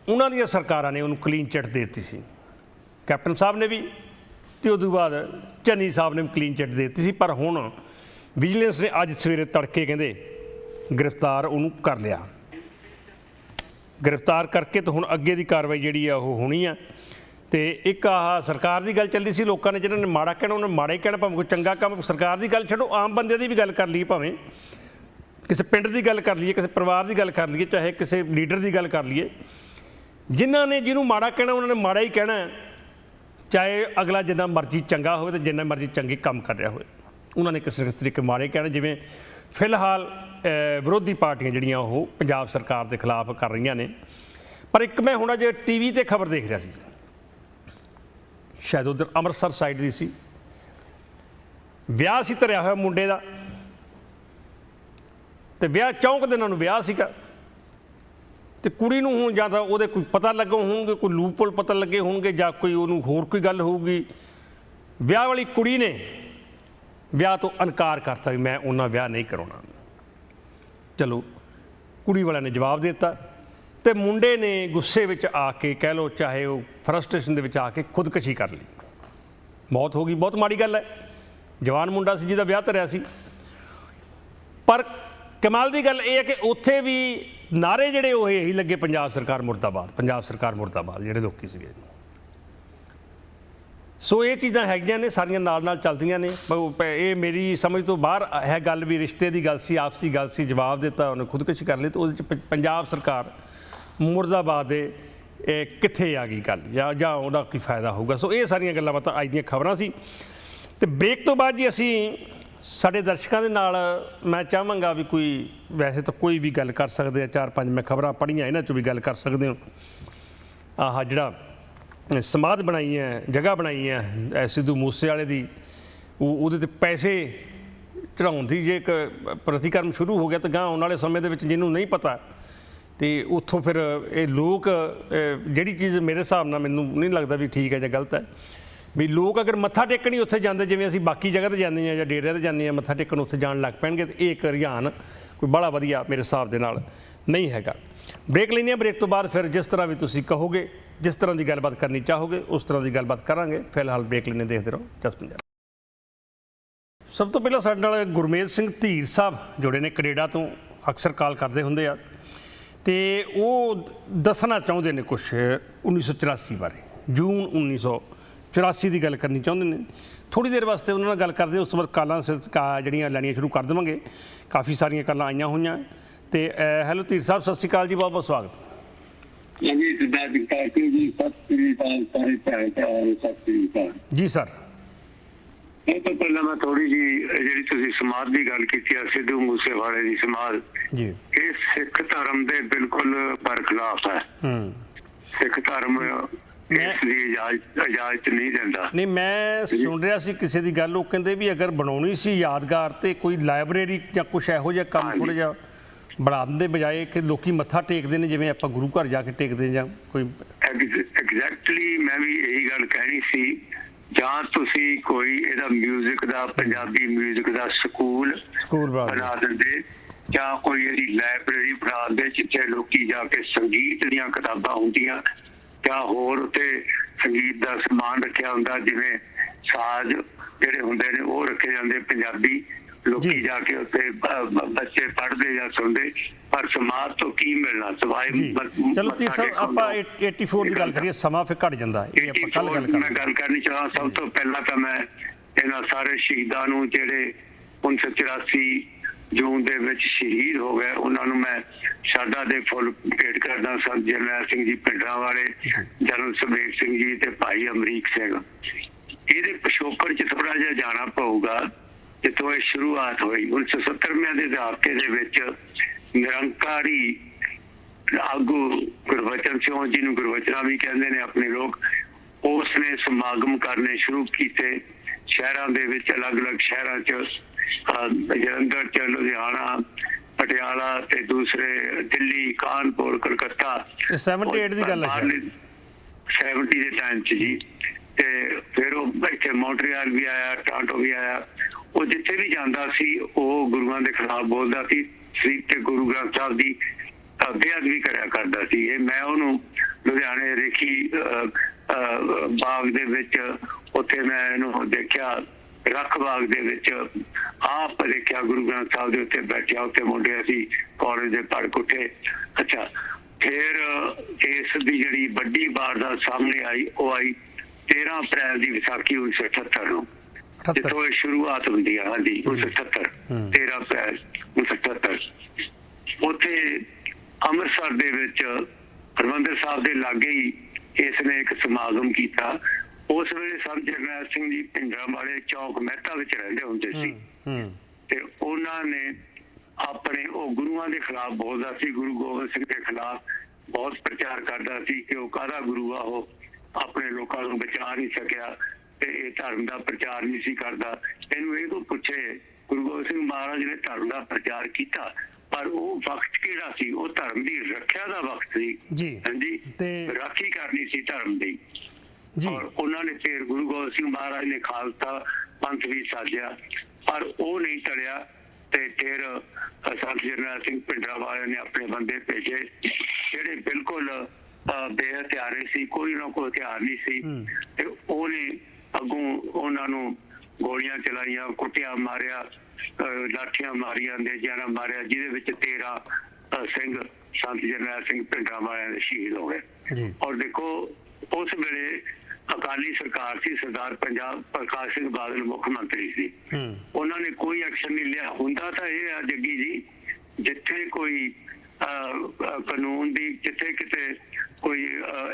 ਉਹਨਾਂ ਦੀਆਂ ਸਰਕਾਰਾਂ ਨੇ ਉਹਨੂੰ ਕਲੀਨ ਚਿੱਟ ਦੇ ਦਿੱਤੀ ਸੀ, ਕੈਪਟਨ ਸਾਹਿਬ ਨੇ ਵੀ, ਅਤੇ ਉਦੋਂ ਬਾਅਦ ਚੰਨੀ ਸਾਹਿਬ ਨੇ ਵੀ ਕਲੀਨ ਚਿੱਟ ਦੇ ਦਿੱਤੀ ਸੀ। ਪਰ ਹੁਣ ਵਿਜੀਲੈਂਸ ਨੇ ਅੱਜ ਸਵੇਰੇ ਤੜਕੇ ਕਹਿੰਦੇ ਗ੍ਰਿਫਤਾਰ ਉਹਨੂੰ ਕਰ ਲਿਆ। ਗ੍ਰਿਫਤਾਰ ਕਰਕੇ ਤਾਂ ਹੁਣ ਅੱਗੇ ਦੀ ਕਾਰਵਾਈ ਜਿਹੜੀ ਆ ਉਹ ਹੋਣੀ ਆ। ਅਤੇ ਇੱਕ ਆਹ ਸਰਕਾਰ ਦੀ ਗੱਲ ਚੱਲਦੀ ਸੀ, ਲੋਕਾਂ ਨੇ ਜਿਹਨਾਂ ਨੇ ਮਾੜਾ ਕਹਿਣਾ ਉਹਨਾਂ ਨੇ ਮਾੜਾ ਹੀ ਕਹਿਣਾ, ਭਾਵੇਂ ਕੋਈ ਚੰਗਾ ਕੰਮ। ਸਰਕਾਰ ਦੀ ਗੱਲ ਛੱਡੋ, ਆਮ ਬੰਦਿਆਂ ਦੀ ਵੀ ਗੱਲ ਕਰ ਲਈਏ, ਭਾਵੇਂ ਕਿਸੇ ਪਿੰਡ ਦੀ ਗੱਲ ਕਰ ਲਈਏ, ਕਿਸੇ ਪਰਿਵਾਰ ਦੀ ਗੱਲ ਕਰ ਲਈਏ, ਚਾਹੇ ਕਿਸੇ ਲੀਡਰ ਦੀ ਗੱਲ ਕਰ ਲਈਏ, ਜਿਨ੍ਹਾਂ ਨੇ ਜਿਹਨੂੰ ਮਾੜਾ ਕਹਿਣਾ ਉਹਨਾਂ ਨੇ ਮਾੜਾ ਹੀ ਕਹਿਣਾ, ਚਾਹੇ ਅਗਲਾ ਜਿੰਨਾ ਮਰਜ਼ੀ ਚੰਗਾ ਹੋਵੇ ਅਤੇ ਜਿੰਨਾ ਮਰਜ਼ੀ ਚੰਗੇ ਕੰਮ ਕਰ ਰਿਹਾ ਹੋਵੇ, ਉਹਨਾਂ ਨੇ ਕਿਸੇ ਤਰੀਕੇ ਮਾੜੇ ਕਹਿਣਾ। ਜਿਵੇਂ ਫਿਲਹਾਲ ਵਿਰੋਧੀ ਪਾਰਟੀਆਂ ਜਿਹੜੀਆਂ ਉਹ ਪੰਜਾਬ ਸਰਕਾਰ ਦੇ ਖਿਲਾਫ ਕਰ ਰਹੀਆਂ ਨੇ। ਪਰ ਇੱਕ ਮੈਂ ਹੁਣ ਅਜੇ TV 'ਤੇ ਖਬਰ ਦੇਖ ਰਿਹਾ ਸੀ, ਸ਼ਾਇਦ ਉੱਧਰ ਅੰਮ੍ਰਿਤਸਰ ਸਾਈਡ ਦੀ ਸੀ, ਵਿਆਹ ਸੀ ਧਰਿਆ ਹੋਇਆ ਮੁੰਡੇ ਦਾ, ਅਤੇ ਵਿਆਹ 4 ਦਿਨਾਂ ਨੂੰ ਵਿਆਹ ਸੀਗਾ, ਅਤੇ ਕੁੜੀ ਨੂੰ ਹੁਣ ਜਾਂ ਤਾਂ ਉਹਦੇ ਕੋਈ ਪਤਾ ਲੱਗੇ ਹੋਣਗੇ, ਕੋਈ ਲੂਪਹੋਲ ਪਤਾ ਲੱਗੇ ਹੋਣਗੇ, ਜਾਂ ਕੋਈ ਉਹਨੂੰ ਹੋਰ ਕੋਈ ਗੱਲ ਹੋਊਗੀ। ਵਿਆਹ ਵਾਲੀ ਕੁੜੀ ਨੇ ਵਿਆਹ ਤੋਂ ਇਨਕਾਰ ਕਰਤਾ ਵੀ ਮੈਂ ਉਹਨਾਂ ਵਿਆਹ ਨਹੀਂ ਕਰਾਉਣਾ। ਚਲੋ ਕੁੜੀ ਵਾਲਿਆਂ ਨੇ ਜਵਾਬ ਦੇ ਦਿੱਤਾ ਤੇ ਮੁੰਡੇ ਨੇ ਗੁੱਸੇ ਵਿੱਚ ਆ ਕੇ ਕਹਿ ਲਓ, ਚਾਹੇ ਉਹ ਫਰਸਟ੍ਰੇਸ਼ਨ ਦੇ ਵਿੱਚ ਆ ਕੇ ਖੁਦਕੁਸ਼ੀ ਕਰ ਲਈ। ਮੌਤ ਹੋ ਗਈ, ਬਹੁਤ ਮਾੜੀ ਗੱਲ ਹੈ। ਜਵਾਨ ਮੁੰਡਾ ਸੀ ਜਿਹਦਾ ਵਿਆਹ ਧਰਿਆ ਸੀ। ਪਰ ਕਮਾਲ ਦੀ ਗੱਲ ਇਹ ਹੈ ਕਿ ਉੱਥੇ ਵੀ ਨਾਰੇ ਜਿਹੜੇ ਉਹ ਇਹੀ ਲੱਗੇ, ਪੰਜਾਬ ਸਰਕਾਰ ਮੁਰਦਾਬਾਦ, ਪੰਜਾਬ ਸਰਕਾਰ ਮੁਰਦਾਬਾਦ, ਜਿਹੜੇ ਲੋਕੀ ਸੀਗੇ। ਸੋ ਇਹ ਚੀਜ਼ਾਂ ਹੈਗੀਆਂ ਨੇ, ਸਾਰੀਆਂ ਨਾਲ ਨਾਲ ਚੱਲਦੀਆਂ ਨੇ। ਇਹ ਮੇਰੀ ਸਮਝ ਤੋਂ ਬਾਹਰ ਹੈ ਗੱਲ ਵੀ ਰਿਸ਼ਤੇ ਦੀ ਗੱਲ ਸੀ, ਆਪਸੀ ਗੱਲ ਸੀ। ਜਵਾਬ ਦਿੱਤਾ, ਉਹਨੇ ਖੁਦਕੁਸ਼ੀ ਕਰ ਲਈ, ਤਾਂ ਉਹਦੇ 'ਚ ਪੰਜਾਬ ਸਰਕਾਰ ਮੁਰਦਾਬਾਦ ਦੇ ਕਿੱਥੇ ਆ ਗਈ ਗੱਲ, ਜਾਂ ਉਹਦਾ ਕੀ ਫਾਇਦਾ ਹੋਊਗਾ। ਸੋ ਇਹ ਸਾਰੀਆਂ ਗੱਲਾਂ ਬਾਤਾਂ ਅੱਜ ਦੀਆਂ ਖਬਰਾਂ ਸੀ। ਤੇ ਬ੍ਰੇਕ ਤੋਂ ਬਾਅਦ ਜੀ ਅਸੀਂ ਸਾਡੇ ਦਰਸ਼ਕਾਂ ਦੇ ਨਾਲ ਮੈਂ ਚਾਹਾਂਗਾ ਵੀ ਕੋਈ, ਵੈਸੇ ਤਾਂ ਕੋਈ ਵੀ ਗੱਲ ਕਰ ਸਕਦੇ ਆ, 4-5 ਮੈਂ ਖਬਰਾਂ ਪੜ੍ਹੀਆਂ, ਇਹਨਾਂ 'ਚੋਂ ਵੀ ਗੱਲ ਕਰ ਸਕਦੇ ਹੋ। ਆਹ ਜਿਹੜਾ ਸਮਾਧ ਬਣਾਈ ਹੈ, ਜਗ੍ਹਾ ਬਣਾਈ ਹੈ ਸਿੱਧੂ ਮੂਸੇਵਾਲੇ ਦੀ, ਉਹਦੇ 'ਤੇ ਪੈਸੇ ਚੜਾਉਣ ਦੀ ਜੇ ਇੱਕ ਪ੍ਰਤੀਕਰਮ ਸ਼ੁਰੂ ਹੋ ਗਿਆ ਤਾਂ ਗਾਂ ਆਉਣ ਵਾਲੇ ਸਮੇਂ ਦੇ ਵਿੱਚ ਜਿਹਨੂੰ ਨਹੀਂ ਪਤਾ, ਤੇ ਉੱਥੋਂ ਫਿਰ ਇਹ ਲੋਕ, ਜਿਹੜੀ ਚੀਜ਼ ਮੇਰੇ ਹਿਸਾਬ ਨਾਲ ਮੈਨੂੰ ਨਹੀਂ ਲੱਗਦਾ ਵੀ ਠੀਕ ਹੈ ਜਾਂ ਗਲਤ ਹੈ, ਵੀ ਲੋਕ ਅਗਰ ਮੱਥਾ ਟੇਕਣ ਹੀ ਉੱਥੇ ਜਾਂਦੇ, ਜਿਵੇਂ ਅਸੀਂ ਬਾਕੀ ਜਗ੍ਹਾ 'ਤੇ ਜਾਂਦੇ ਹਾਂ ਜਾਂ ਡੇਰਿਆਂ 'ਤੇ ਜਾਂਦੇ ਹਾਂ, ਮੱਥਾ ਟੇਕਣ ਉੱਥੇ ਜਾਣ ਲੱਗ ਪੈਣਗੇ, ਤੇ ਇਹ ਇੱਕ ਰੁਝਾਨ ਕੋਈ ਬੜਾ ਵਧੀਆ ਮੇਰੇ ਹਿਸਾਬ ਦੇ ਨਾਲ ਨਹੀਂ ਹੈਗਾ। ਬ੍ਰੇਕ ਲੈਂਦੇ ਹਾਂ, ਬ੍ਰੇਕ ਤੋਂ ਬਾਅਦ ਫਿਰ ਜਿਸ ਤਰ੍ਹਾਂ ਵੀ ਤੁਸੀਂ ਕਹੋਗੇ, ਜਿਸ ਤਰ੍ਹਾਂ ਦੀ ਗੱਲਬਾਤ ਕਰਨੀ ਚਾਹੋਗੇ, ਉਸ ਤਰ੍ਹਾਂ ਦੀ ਗੱਲਬਾਤ ਕਰਾਂਗੇ। ਫਿਲਹਾਲ ਬ੍ਰੇਕ ਲੈਂਦੇ, ਦੇਖਦੇ ਰਹੋ ਜਸ ਪੰਜਾਬ। ਸਭ ਤੋਂ ਪਹਿਲਾਂ ਸਾਡੇ ਨਾਲ ਗੁਰਮੇਲ ਸਿੰਘ ਧੀਰ ਸਾਹਿਬ ਜੁੜੇ ਨੇ ਕੈਨੇਡਾ ਤੋਂ, ਅਕਸਰ ਕਾਲ ਕਰਦੇ ਹੁੰਦੇ ਆ, ਤੇ ਉਹ ਦੱਸਣਾ ਚਾਹੁੰਦੇ ਨੇ ਕੁਛ 1984 ਬਾਰੇ, ਜੂਨ 1984 ਦੀ ਗੱਲ ਕਰਨੀ ਚਾਹੁੰਦੇ ਨੇ। ਥੋੜ੍ਹੀ ਦੇਰ ਵਾਸਤੇ ਉਹਨਾਂ ਨਾਲ ਗੱਲ ਕਰਦੇ, ਉਸ ਤੋਂ ਬਾਅਦ ਕਾਲਾਂ ਜਿਹੜੀਆਂ ਲੈਣੀਆਂ ਸ਼ੁਰੂ ਕਰ ਦੇਵਾਂਗੇ। ਕਾਫੀ ਸਾਰੀਆਂ ਕਾਲਾਂ ਆਈਆਂ ਹੋਈਆਂ। ਤੇ ਹੈਲੋ ਧੀਰ ਸਾਹਿਬ, ਸਤਿ ਸ਼੍ਰੀ ਅਕਾਲ ਜੀ, ਬਹੁਤ ਬਹੁਤ ਸਵਾਗਤ। ਜੀ ਸਰ। ਇਹ ਤੋਂ ਪਹਿਲਾਂ ਮੈਂ ਥੋੜੀ ਜੀ ਜਿਹੜੀ ਤੁਸੀਂ ਸਮਾਧ ਦੀ ਗੱਲ ਕੀਤੀ ਆ, ਸਿੱਧੂ ਮੂਸੇਵਾਲੇ ਦੀ ਸਮਾਧ ਜੀ, ਇਹ ਸਿੱਖ ਧਰਮ ਦੇ ਬਿਲਕੁਲ ਬਰਖਲਾਫ ਹੈ। ਸਿੱਖ ਧਰਮ ਇਸ ਦੀ ਇਜਾਜ਼ਤ ਨਹੀਂ ਦਿੰਦਾ। ਨਹੀਂ, ਮੈਂ ਸੁਣ ਰਿਹਾ ਸੀ ਕਿਸੇ ਦੀ ਗੱਲ, ਉਹ ਕਹਿੰਦੇ ਵੀ ਅਗਰ ਬਣਾਉਣੀ ਸੀ ਯਾਦਗਾਰ ਤੇ ਕੋਈ ਲਾਇਬ੍ਰੇਰੀ ਜਾਂ ਕੁਛ ਇਹੋ ਜਿਹਾ ਕੰਮ ਥੋੜ੍ਹਾ ਜਿਹਾ ਬਣਾਉਣ ਦੇ ਬਜਾਏ ਕਿ ਲੋਕੀ ਮੱਥਾ ਟੇਕਦੇ ਨੇ ਜਿਵੇਂ ਆਪਾਂ ਗੁਰੂ ਘਰ ਜਾ ਕੇ ਟੇਕਦੇ ਜਾਂ ਕੋਈ। ਐਗਜ਼ੈਕਟਲੀ ਮੈਂ ਵੀ ਇਹੀ ਗੱਲ ਕਹਿਣੀ ਸੀ, ਜਾਂ ਤੁਸੀਂ ਕੋਈ ਇਹਦਾ ਮਿਊਜ਼ਿਕ ਦਾ, ਪੰਜਾਬੀ ਮਿਊਜ਼ਿਕ ਦਾ ਸਕੂਲ ਬਣਾ ਦਿੰਦੇ, ਜਾਂ ਕੋਈ ਇਹਦੀ ਲਾਇਬ੍ਰੇਰੀ ਬਣਾ ਦਿੰਦੇ ਜਿੱਥੇ ਲੋਕੀ ਜਾ ਕੇ ਸੰਗੀਤ ਦੀਆਂ ਕਿਤਾਬਾਂ ਹੁੰਦੀਆਂ, ਜਾਂ ਹੋਰ ਉੱਤੇ ਸੰਗੀਤ ਦਾ ਸਮਾਨ ਰੱਖਿਆ ਹੁੰਦਾ, ਜਿਵੇਂ ਸਾਜ਼ ਜਿਹੜੇ ਹੁੰਦੇ ਨੇ ਉਹ ਰੱਖੇ ਜਾਂਦੇ ਪੰਜਾਬੀ, ਲੋਕੀ ਜਾ ਕੇ ਉੱਥੇ ਬੱਚੇ ਪੜ੍ਹਦੇ ਜਾਂ ਸੁਣਦੇ। ਪਰ ਸਮਾਜ ਤੋਂ ਕੀ ਮਿਲਣਾ ਸਵਾਏ। ਚਲੋ ਧੀਰ ਸਾਹਿਬ, ਆਪਾਂ 84 ਦੀ ਗੱਲ ਕਰੀਏ, ਸਮਾਂ ਫਿਰ ਘੱਟ ਜਾਂਦਾ ਹੈ। ਮੈਂ ਗੱਲ ਕਰਨੀ ਚਾਹਾਂ, ਸਭ ਤੋਂ ਪਹਿਲਾਂ ਤਾਂ ਮੈਂ ਇਹਨਾਂ ਸਾਰੇ ਸ਼ਹੀਦਾਂ ਨੂੰ ਜਿਹੜੇ 1984 ਜੂਨ ਦੇ ਵਿੱਚ ਸ਼ਹੀਦ ਹੋ ਗਏ, ਉਹਨਾਂ ਨੂੰ ਮੈਂ ਸ਼ਰਧਾ ਦੇ ਫੁੱਲ ਭੇਟ ਕਰਦਾ। ਸੰਤ ਜਰਨੈਲ ਸਿੰਘ ਜੀ ਭਿੰਡਰਾਂਵਾਲੇ, ਜਨਰਲ ਸੁਬੇਗ ਸਿੰਘ ਜੀ ਤੇ ਭਾਈ ਅਮਰੀਕ ਸਿੰਘ। ਇਹਦੇ ਪਿਛੋਕੜ 'ਚ ਥੋੜਾ ਜਿਹਾ ਜਾਣਾ ਪਊਗਾ ਜਿੱਥੋਂ ਇਹ ਸ਼ੁਰੂਆਤ ਹੋਈ। 1970 ਦੇ ਦਹਾਕੇ ਦੇ ਵਿੱਚ ਨਿਰੰਕਾਰੀ ਆਗੂ ਗੁਰਬਚਨ ਸਿੰਘ, ਜਿਹਨੂੰ ਗੁਰਬਚਨਾ ਵੀ ਕਹਿੰਦੇ ਨੇ ਆਪਣੇ ਲੋਕ, ਉਸ ਨੇ ਸਮਾਗਮ ਕਰਨੇ ਸ਼ੁਰੂ ਕੀਤੇ ਸ਼ਹਿਰਾਂ ਦੇ ਵਿੱਚ, ਅਲੱਗ-ਅਲੱਗ ਸ਼ਹਿਰਾਂ 'ਚ, ਜਲੰਧਰ 'ਚ, ਲੁਧਿਆਣਾ, ਪਟਿਆਲਾ ਤੇ ਦੂਸਰੇ ਦਿੱਲੀ, ਕਾਨਪੁਰ, ਕਲਕੱਤਾ। 78 ਦੀ ਗੱਲ ਹੈ, 70 ਦੇ ਟਾਈਮ 'ਚ ਜੀ। ਤੇ ਫਿਰ ਉਹ ਇੱਥੇ ਮੌਂਟਰੀਅਲ ਵੀ ਆਇਆ, ਟੋਰਾਂਟੋ ਵੀ ਆਇਆ। ਉਹ ਜਿੱਥੇ ਵੀ ਜਾਂਦਾ ਸੀ ਉਹ ਗੁਰੂਆਂ ਦੇ ਖਿਲਾਫ ਬੋਲਦਾ ਸੀ ਤੇ ਗੁਰੂ ਗ੍ਰੰਥ ਸਾਹਿਬ ਦੀ ਬੇਅਦਬੀ ਕਰਿਆ ਕਰਦਾ ਸੀ। ਇਹ ਮੈਂ ਉਹਨੂੰ ਲੁਧਿਆਣੇ ਰੇਖੀ ਬਾਗ ਦੇ ਵਿੱਚ, ਉੱਥੇ ਮੈਂ ਇਹਨੂੰ ਦੇਖਿਆ, ਰੱਖ ਬਾਗ ਦੇ ਵਿੱਚ ਆਪ ਦੇਖਿਆ, ਗੁਰੂ ਗ੍ਰੰਥ ਸਾਹਿਬ ਦੇ ਉੱਤੇ ਬੈਠਿਆ। ਉੱਥੇ ਮੁੰਡੇ ਅਸੀਂ ਕਾਲਜ ਦੇ ਪੜ੍ਹ ਕੇ ਉੱਠੇ। ਅੱਛਾ, ਫਿਰ ਇਸ ਦੀ ਜਿਹੜੀ ਵੱਡੀ ਵਾਰਦਾਤ ਸਾਹਮਣੇ ਆਈ, ਉਹ ਆਈ 13 ਅਪ੍ਰੈਲ ਦੀ ਵਿਸਾਖੀ 1978 ਨੂੰ, ਜਿੱਥੋਂ ਇਹ ਸ਼ੁਰੂਆਤ ਹੁੰਦੀ ਹੈ। ਹਾਂਜੀ, 1978, 13 ਅਪ੍ਰੈਲ 1978। ਉੱਥੇ ਅੰਮ੍ਰਿਤਸਰ ਦੇ ਵਿੱਚ ਹਰਿਮੰਦਰ ਸਾਹਿਬ ਦੇ ਲਾਗੇ ਹੀ ਇਸ ਨੇ ਇੱਕ ਸਮਾਗਮ ਕੀਤਾ। ਉਸ ਵੇਲੇ ਸੰਤ ਜਰਨੈਲ ਸਿੰਘ ਜੀ ਭਿੰਡਰਾਂਵਾਲੇ ਚੌਕ ਮਹਿਤਾ ਵਿੱਚ ਰਹਿੰਦੇ ਹੁੰਦੇ ਸੀ, ਤੇ ਉਹਨਾਂ ਨੇ ਆਪਣੇ, ਉਹ ਗੁਰੂਆਂ ਦੇ ਖਿਲਾਫ ਬੋਲਦਾ ਸੀ, ਗੁਰੂ ਗੋਬਿੰਦ ਸਿੰਘ ਦੇ ਖਿਲਾਫ ਬਹੁਤ ਪ੍ਰਚਾਰ ਕਰਦਾ ਸੀ ਕਿ ਉਹ ਕਾਹਦਾ ਗੁਰੂ ਆ, ਉਹ ਆਪਣੇ ਲੋਕਾਂ ਨੂੰ ਬਚਾ ਨਹੀਂ ਸਕਿਆ ਤੇ ਇਹ ਧਰਮ ਦਾ ਪ੍ਰਚਾਰ ਨਹੀਂ ਸੀ ਕਰਦਾ। ਇਹਨੂੰ ਇਹ ਤੋਂ ਪੁੱਛੇ, ਗੁਰੂ ਗੋਬਿੰਦ ਸਿੰਘ ਮਹਾਰਾਜ ਨੇ ਧਰਮ ਦਾ ਪ੍ਰਚਾਰ ਕੀਤਾ, ਪਰ ਉਹ ਵਕਤ ਕਿਹੜਾ ਸੀ? ਉਹ ਧਰਮ ਦੀ ਰੱਖਿਆ ਦਾ ਵਕਤ ਸੀ ਜੀ। ਹਾਂਜੀ, ਤੇ ਰਾਖੀ ਕਰਨੀ ਸੀ ਧਰਮ ਦੀ। ਔਰ ਉਹਨਾਂ ਨੇ ਫਿਰ ਗੁਰੂ ਗੋਬਿੰਦ ਸਿੰਘ ਮਹਾਰਾਜ ਨੇ ਖਾਲਸਾ ਪੰਥ ਵੀ ਸਾਜਿਆ, ਪਰ ਉਹ ਨਹੀਂ ਟਲਿਆ ਤੇ ਫਿਰ ਸੰਤ ਜਰਨੈਲ ਸਿੰਘ ਭਿੰਡਰਾਂਵਾਲੇ ਨੇ ਆਪਣੇ ਬੰਦੇ ਭੇਜੇ ਜਿਹੜੇ ਬਿਲਕੁਲ ਬੇਹਥਿਆਰੇ ਸੀ, ਕੋਈ ਨਾ ਕੋਈ ਹਥਿਆਰ ਨਹੀਂ ਸੀ ਤੇ ਉਹਨੇ ਅੱਗੋਂ ਉਹਨਾਂ ਨੂੰ ਗੋਲੀਆਂ ਚਲਾਈਆਂ, ਕੁੱਟਿਆ, ਮਾਰਿਆ, ਲਾਠੀਆਂ ਮਾਰੀਆਂ, ਨੇਜ਼ਾਂ ਮਾਰਿਆ, ਜਿਹਦੇ ਵਿੱਚ 13 ਸਿੰਘ ਸੰਤ ਜਰਨੈਲ ਸਿੰਘ ਭਿੰਡਰਾਂਵਾਲੇ ਦੇ ਸ਼ਹੀਦ ਹੋ ਗਏ। ਔਰ ਦੇਖੋ ਉਸ ਵੇਲੇ ਅਕਾਲੀ ਸਰਕਾਰ ਸੀ, ਸਰਦਾਰ ਪੰਜਾਬ ਪ੍ਰਕਾਸ਼ ਸਿੰਘ ਬਾਦਲ ਮੁੱਖ ਮੰਤਰੀ ਸੀ, ਉਹਨਾਂ ਨੇ ਕੋਈ ਐਕਸ਼ਨ ਨਹੀਂ ਲਿਆ। ਹੁੰਦਾ ਤਾਂ ਇਹ ਆ ਜੱਗੀ ਜੀ, ਜਿੱਥੇ ਕੋਈ ਕਾਨੂੰਨ ਦੀ ਜਿੱਥੇ ਕਿਤੇ ਕੋਈ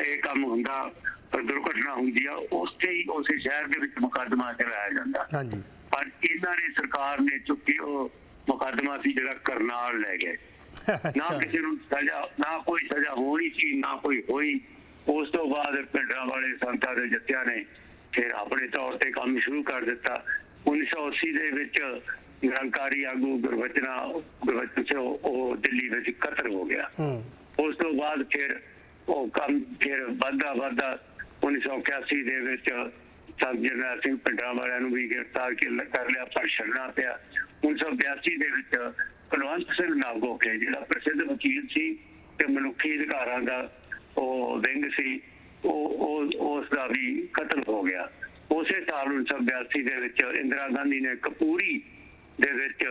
ਇਹ ਕੰਮ ਹੁੰਦਾ, ਦੁਰਘਟਨਾ ਹੁੰਦੀ ਆ, ਉਸੇ ਹੀ ਉਸੇ ਸ਼ਹਿਰ ਦੇ ਵਿੱਚ ਮੁਕੱਦਮਾ ਚਲਾਇਆ ਜਾਂਦਾ। ਪਰ ਇਹਨਾਂ ਨੇ ਸਰਕਾਰ ਨੇ ਚੁੱਕੀ ਉਹ ਮੁਕੱਦਮਾ ਸੀ ਜਿਹੜਾ ਕਰਨਾਲ ਲੈ ਗਏ। ਨਾ ਕਿਸੇ ਨੂੰ ਸਜ਼ਾ, ਨਾ ਕੋਈ ਸਜ਼ਾ ਹੋਣੀ ਸੀ, ਨਾ ਕੋਈ ਹੋਈ। ਉਸ ਤੋਂ ਬਾਅਦ ਭਿੰਡਰਾਂਵਾਲੇ ਸੰਤਾਂ ਦੇ ਜੱਥਿਆਂ ਨੇ ਫਿਰ ਆਪਣੇ ਤੌਰ ਤੇ ਕੰਮ ਸ਼ੁਰੂ ਕਰ ਦਿੱਤਾ। 1980 ਦੇ ਵਿੱਚ ਨਿਰੰਕਾਰੀ ਆਗੂ ਗੁਰਬਚਨ ਸਿੰਘ ਉਹ ਦਿੱਲੀ ਵਿੱਚ ਕਤਲ ਹੋ ਗਿਆ। ਉਸ ਤੋਂ ਬਾਅਦ ਫਿਰ ਉਹ ਕੰਮ ਫਿਰ ਵੱਧਦਾ 1981 ਦੇ ਵਿੱਚ ਸੰਤ ਜਰਨੈਲ ਸਿੰਘ ਭਿੰਡਰਾਂਵਾਲਿਆਂ ਨੂੰ ਵੀ ਗ੍ਰਿਫਤਾਰ ਕਰ ਲਿਆ, ਪਰ ਛੱਡਣਾ ਪਿਆ। 1982 ਦੇ ਵਿੱਚ ਕੁਲਵੰਤ ਸਿੰਘ ਨਾਗੋਕੇ ਜਿਹੜਾ ਪ੍ਰਸਿੱਧ ਵਕੀਲ ਸੀ ਤੇ ਮਨੁੱਖੀ ਅਧਿਕਾਰਾਂ ਦਾ ਉਹ ਵਿੰਗ ਸੀ, ਉਸ ਦਾ ਵੀ ਕਤਲ ਹੋ ਗਿਆ। ਉਸੇ ਸਾਲ 1982 ਦੇ ਵਿੱਚ ਇੰਦਰਾ ਗਾਂਧੀ ਨੇ ਕਪੂਰੀ ਦੇ ਵਿੱਚ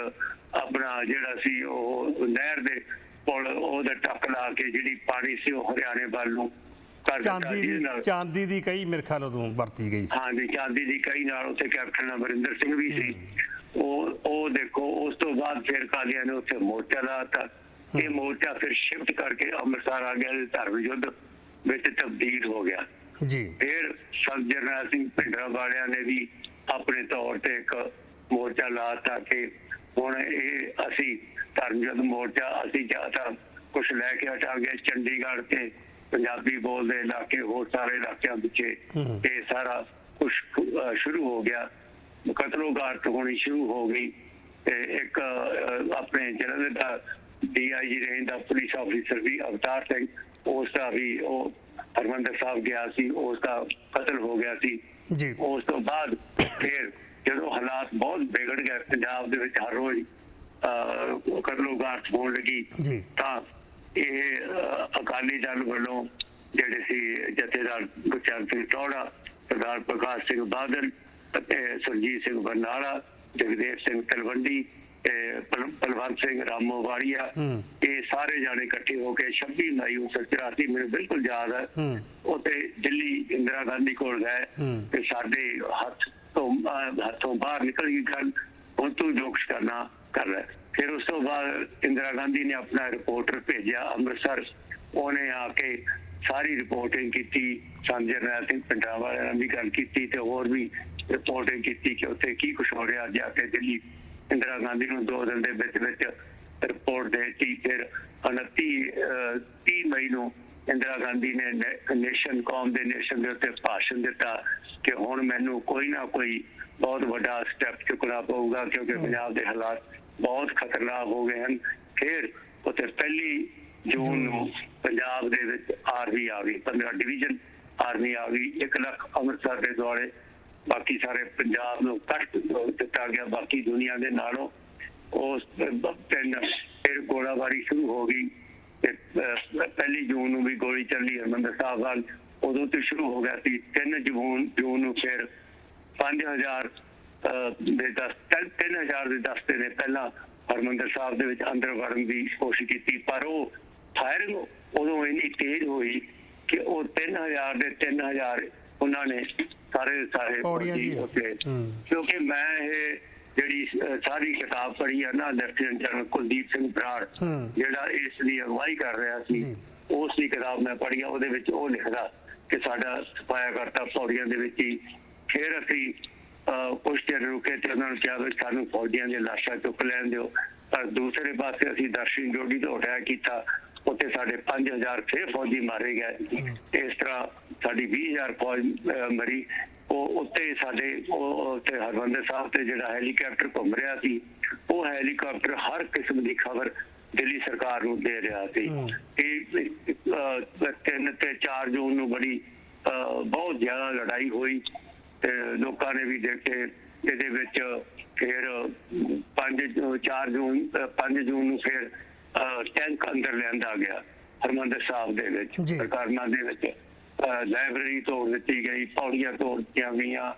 ਆਪਣਾ ਜਿਹੜਾ ਸੀ ਉਹ ਨਹਿਰ ਦੇ ਪੁਲ ਉਹਦਾ ਟੱਕ ਲਾ ਕੇ ਜਿਹੜੀ ਪਾਣੀ ਸੀ ਉਹ ਹਰਿਆਣੇ ਵੱਲ ਨੂੰ ਕਰ ਦਿੱਤਾ। ਚਾਂਦੀ ਦੀ ਕਈ ਮੇਰੇ ਖਿਆਲ ਉਦੋਂ ਵਰਤੀ ਗਈ ਸੀ। ਹਾਂਜੀ, ਚਾਂਦੀ ਦੀ ਕਈ ਨਾਲ ਉੱਥੇ ਕੈਪਟਨ ਅਮਰਿੰਦਰ ਸਿੰਘ ਵੀ ਸੀ। ਉਹ ਦੇਖੋ ਉਸ ਤੋਂ ਬਾਅਦ ਫਿਰ ਕਾਲੀਆਂ ਨੇ ਉੱਥੇ ਮੋਰਚਾ ਲਾਤਾ। ਇਹ ਮੋਰਚਾ ਫਿਰ ਸ਼ਿਫਟ ਕਰਕੇ ਅੰਮ੍ਰਿਤਸਰ ਆ ਗਿਆ, ਧਰਮ ਯੁੱਧ ਵਿੱਚ ਤਬਦੀਲ ਹੋ ਗਿਆ ਜੀ। ਫਿਰ ਸੰਤ ਜਰਨੈਲ ਸਿੰਘ ਭਿੰਡਰਾਂਵਾਲਿਆਂ ਨੇ ਵੀ ਆਪਣੇ ਤੌਰ ਤੇ ਇੱਕ ਮੋਰਚਾ ਲਾਤਾ ਕਿ ਹੁਣ ਇਹ ਅਸੀਂ ਧਰਮ ਯੁੱਧ ਮੋਰਚਾ ਅਸੀਂ ਜਾਂ ਤਾਂ ਕੁਛ ਲੈ ਕੇ ਹਟਾਂਗੇ। ਚੰਡੀਗੜ੍ਹ ਤੇ ਪੰਜਾਬੀ ਬੋਲਦੇ ਇਲਾਕੇ, ਹੋਰ ਸਾਰੇ ਇਲਾਕਿਆਂ ਵਿੱਚ ਇਹ ਸਾਰਾ ਕੁਛ ਸ਼ੁਰੂ ਹੋ ਗਿਆ। ਕਤਲੋਗਾਰਤ ਹੋਣੀ ਸ਼ੁਰੂ ਹੋ ਗਈ ਤੇ ਇੱਕ ਆਪਣੇ ਜਲੰਧਰ ਦਾ DIG ਰੇਂਜ ਦਾ ਪੁਲਿਸ ਆਫੀਸਰ ਵੀ ਅਵਤਾਰ ਸਿੰਘ, ਉਸ ਦਾ ਵੀ ਉਹ ਹਰਿਮੰਦਰ ਸਾਹਿਬ ਗਿਆ ਸੀ, ਉਸ ਦਾ ਕਤਲ ਹੋ ਗਿਆ ਸੀ। ਉਸ ਤੋਂ ਬਾਅਦ ਫਿਰ ਜਦੋਂ ਹਾਲਾਤ ਬਹੁਤ ਵਿਗੜ ਗਏ ਪੰਜਾਬ ਦੇ ਵਿੱਚ, ਹਰ ਰੋਜ਼ ਕਤਲੋਗਾਰਤ ਹੋਣ ਲੱਗੀ, ਤਾਂ ਇਹ ਅਕਾਲੀ ਦਲ ਵੱਲੋਂ ਜਿਹੜੇ ਸੀ ਜਥੇਦਾਰ ਗੁਰਚਰਨ ਸਿੰਘ ਟੌਹੜਾ, ਸਰਦਾਰ ਪ੍ਰਕਾਸ਼ ਸਿੰਘ ਬਾਦਲ ਅਤੇ ਸੁਰਜੀਤ ਸਿੰਘ ਬਰਨਾਲਾ, ਜਗਦੇਵ ਸਿੰਘ ਤਲਵੰਡੀ, ਬਲਵੰਤ ਸਿੰਘ ਰਾਮੋ ਵਾੜੀਆ, ਇਹ ਸਾਰੇ ਜਾਣੇ ਇਕੱਠੇ ਹੋ ਕੇ 26 ਮਈ 1984 ਮੈਨੂੰ ਬਿਲਕੁਲ ਯਾਦ ਹੈ, ਉੱਥੇ ਦਿੱਲੀ ਇੰਦਰਾ ਗਾਂਧੀ ਕੋਲ ਗਏ ਤੇ ਸਾਡੇ ਹੱਥੋਂ ਬਾਹਰ ਨਿਕਲ ਗਈ ਗੱਲ, ਹੁਣ ਤੂੰ ਜੋ ਕੁਛ ਕਰਨਾ ਕਰ ਲੈ। ਫਿਰ ਉਸ ਤੋਂ ਬਾਅਦ ਇੰਦਰਾ ਗਾਂਧੀ ਨੇ ਆਪਣਾ ਰਿਪੋਰਟਰ ਭੇਜਿਆ ਅੰਮ੍ਰਿਤਸਰ, ਉਹਨੇ ਆ ਕੇ ਸਾਰੀ ਰਿਪੋਰਟਿੰਗ ਕੀਤੀ, ਸੰਤ ਜਰਨੈਲ ਸਿੰਘ ਭਿੰਡਰਾਂਵਾਲਿਆਂ ਨਾਲ ਵੀ ਗੱਲ ਕੀਤੀ ਤੇ ਹੋਰ ਵੀ ਰਿਪੋਰਟਿੰਗ ਕੀਤੀ ਕਿ ਉੱਥੇ ਕੀ ਕੁਛ ਹੋ ਰਿਹਾ। ਜਾ ਕੇ ਦਿੱਲੀ ਇੰਦਰਾ ਗਾਂਧੀ ਨੂੰ 2 ਦਿਨ ਦੇ ਵਿੱਚ ਰਿਪੋਰਟ ਦੇ ਦਿੱਤੀ। ਫਿਰ 30 ਮਈ ਨੂੰ ਇੰਦਰਾ ਗਾਂਧੀ ਨੇ ਕੌਮ ਦੇ ਨੇਸ਼ਨ ਦੇ ਉੱਤੇ ਭਾਸ਼ਣ ਦਿੱਤਾ ਕਿ ਹੁਣ ਮੈਨੂੰ ਕੋਈ ਨਾ ਕੋਈ ਬਹੁਤ ਵੱਡਾ ਸਟੈਪ ਚੁੱਕਣਾ ਪਊਗਾ ਕਿਉਂਕਿ ਪੰਜਾਬ ਦੇ ਹਾਲਾਤ ਬਹੁਤ ਖਤਰਨਾਕ ਹੋ ਗਏ ਹਨ। ਫਿਰ ਉੱਥੇ 1 ਜੂਨ ਨੂੰ ਪੰਜਾਬ ਦੇ ਵਿੱਚ ਆਰਮੀ ਆ ਗਈ, 15 ਡਿਵੀਜ਼ਨ ਆਰਮੀ ਆ ਗਈ, 1 ਲੱਖ ਅੰਮ੍ਰਿਤਸਰ ਦੇ ਦੁਆਲੇ, ਬਾਕੀ ਸਾਰੇ ਪੰਜਾਬ ਨੂੰ ਕੱਟ ਦਿੱਤਾ ਗਿਆ ਬਾਕੀ ਦੁਨੀਆ ਦੇ ਨਾਲੋਂ। ਉਸ ਫਿਰ ਗੋਲਾਬਾਰੀ ਸ਼ੁਰੂ ਹੋ ਗਈ ਤੇ 1 ਜੂਨ ਨੂੰ ਵੀ ਗੋਲੀ ਚੱਲੀ ਹਰਿਮੰਦਰ ਸਾਹਿਬ ਵੱਲ, ਉਦੋਂ ਤੋਂ ਸ਼ੁਰੂ ਹੋ ਗਿਆ ਸੀ। 3 ਜੂਨ ਨੂੰ ਫਿਰ 5000 ਦੇ ਦਸਤੇ ਨੇ ਪਹਿਲਾਂ ਹਰਿਮੰਦਰ ਸਾਹਿਬ ਦੇ ਵਿੱਚ ਅੰਦਰ ਵੜਨ ਦੀ ਕੋਸ਼ਿਸ਼ ਕੀਤੀ, ਪਰ ਉਹ ਫਾਇਰਿੰਗ ਉਦੋਂ ਇੰਨੀ ਤੇਜ਼ ਹੋਈ ਕਿ ਉਹ 3000 ਦੇ 3000 ਉਹਨਾਂ ਨੇ ਸਾਰੇ ਉੱਥੇ। ਕਿਉਂਕਿ ਮੈਂ ਇਹ ਜਿਹੜੀ ਸਾਰੀ ਕਿਤਾਬ ਪੜ੍ਹੀ ਆ ਨਾ, ਲੈਫਟੀਨੈਂਟ ਜਨਰਲ ਕੁਲਦੀਪ ਸਿੰਘ ਬਰਾੜ ਜਿਹੜਾ ਇਸ ਦੀ ਅਗਵਾਈ ਕਰ ਰਿਹਾ ਸੀ, ਉਸ ਦੀ ਕਿਤਾਬ ਮੈਂ ਪੜ੍ਹੀ ਆ। ਉਹਦੇ ਵਿੱਚ ਉਹ ਲਿਖਦਾ ਕਿ ਸਾਡਾ ਸਫਾਇਆ ਕਰਤਾ ਪੌੜੀਆਂ ਦੇ ਵਿੱਚ ਹੀ। ਫਿਰ ਅਸੀਂ ਕੁਛ ਚਿਰ ਰੁਕੇ ਤੇ ਉਹਨਾਂ ਨੂੰ ਕਿਹਾ ਵੀ ਸਾਨੂੰ ਫੌਜੀਆਂ ਦੀਆਂ ਲਾਸ਼ਾਂ ਚੁੱਕ ਲੈਣ ਦਿਓ, ਪਰ ਦੂਸਰੇ ਪਾਸੇ ਅਸੀਂ ਦਰਸ਼ਨ ਜੋੜੀ ਤੋਂ ਅਟੈਕ ਕੀਤਾ, ਉੱਥੇ ਸਾਡੇ 5000 ਫਿਰ ਫੌਜੀ ਮਾਰੇ ਗਏ। ਇਸ ਤਰ੍ਹਾਂ ਸਾਡੀ 20000 ਫੌਜ ਮਰੀ। ਉਹ ਉੱਤੇ ਸਾਡੇ ਉੱਥੇ ਹਰਿਮੰਦਰ ਸਾਹਿਬ ਤੇ ਜਿਹੜਾ ਹੈਲੀਕਾਪਟਰ ਘੁੰਮ ਰਿਹਾ ਸੀ, ਉਹ ਹੈਲੀਕਾਪਟਰ ਹਰ ਕਿਸਮ ਦੀ ਖਬਰ ਦਿੱਲੀ ਸਰਕਾਰ ਨੂੰ ਦੇ ਰਿਹਾ ਸੀ। 3 ਤੇ 4 ਜੂਨ ਨੂੰ ਬੜੀ ਬਹੁਤ ਜ਼ਿਆਦਾ ਲੜਾਈ ਹੋਈ ਤੇ ਲੋਕਾਂ ਨੇ ਵੀ ਦੇਖੇ। ਇਹਦੇ ਵਿੱਚ ਫਿਰ 5 ਜੂਨ ਨੂੰ ਫਿਰ ਟੈਂਕ ਅੰਦਰ ਲਿਆਂਦਾ ਗਿਆ ਹਰਿਮੰਦਰ ਸਾਹਿਬ ਦੇ ਵਿੱਚ। ਪ੍ਰਕਾਰਨਾ ਦੇ ਵਿੱਚ ਲਾਇਬ੍ਰੇਰੀ ਤੋੜ ਦਿੱਤੀ ਗਈ, ਪੌੜੀਆਂ ਤੋੜ ਦਿੱਤੀਆਂ ਗਈਆਂ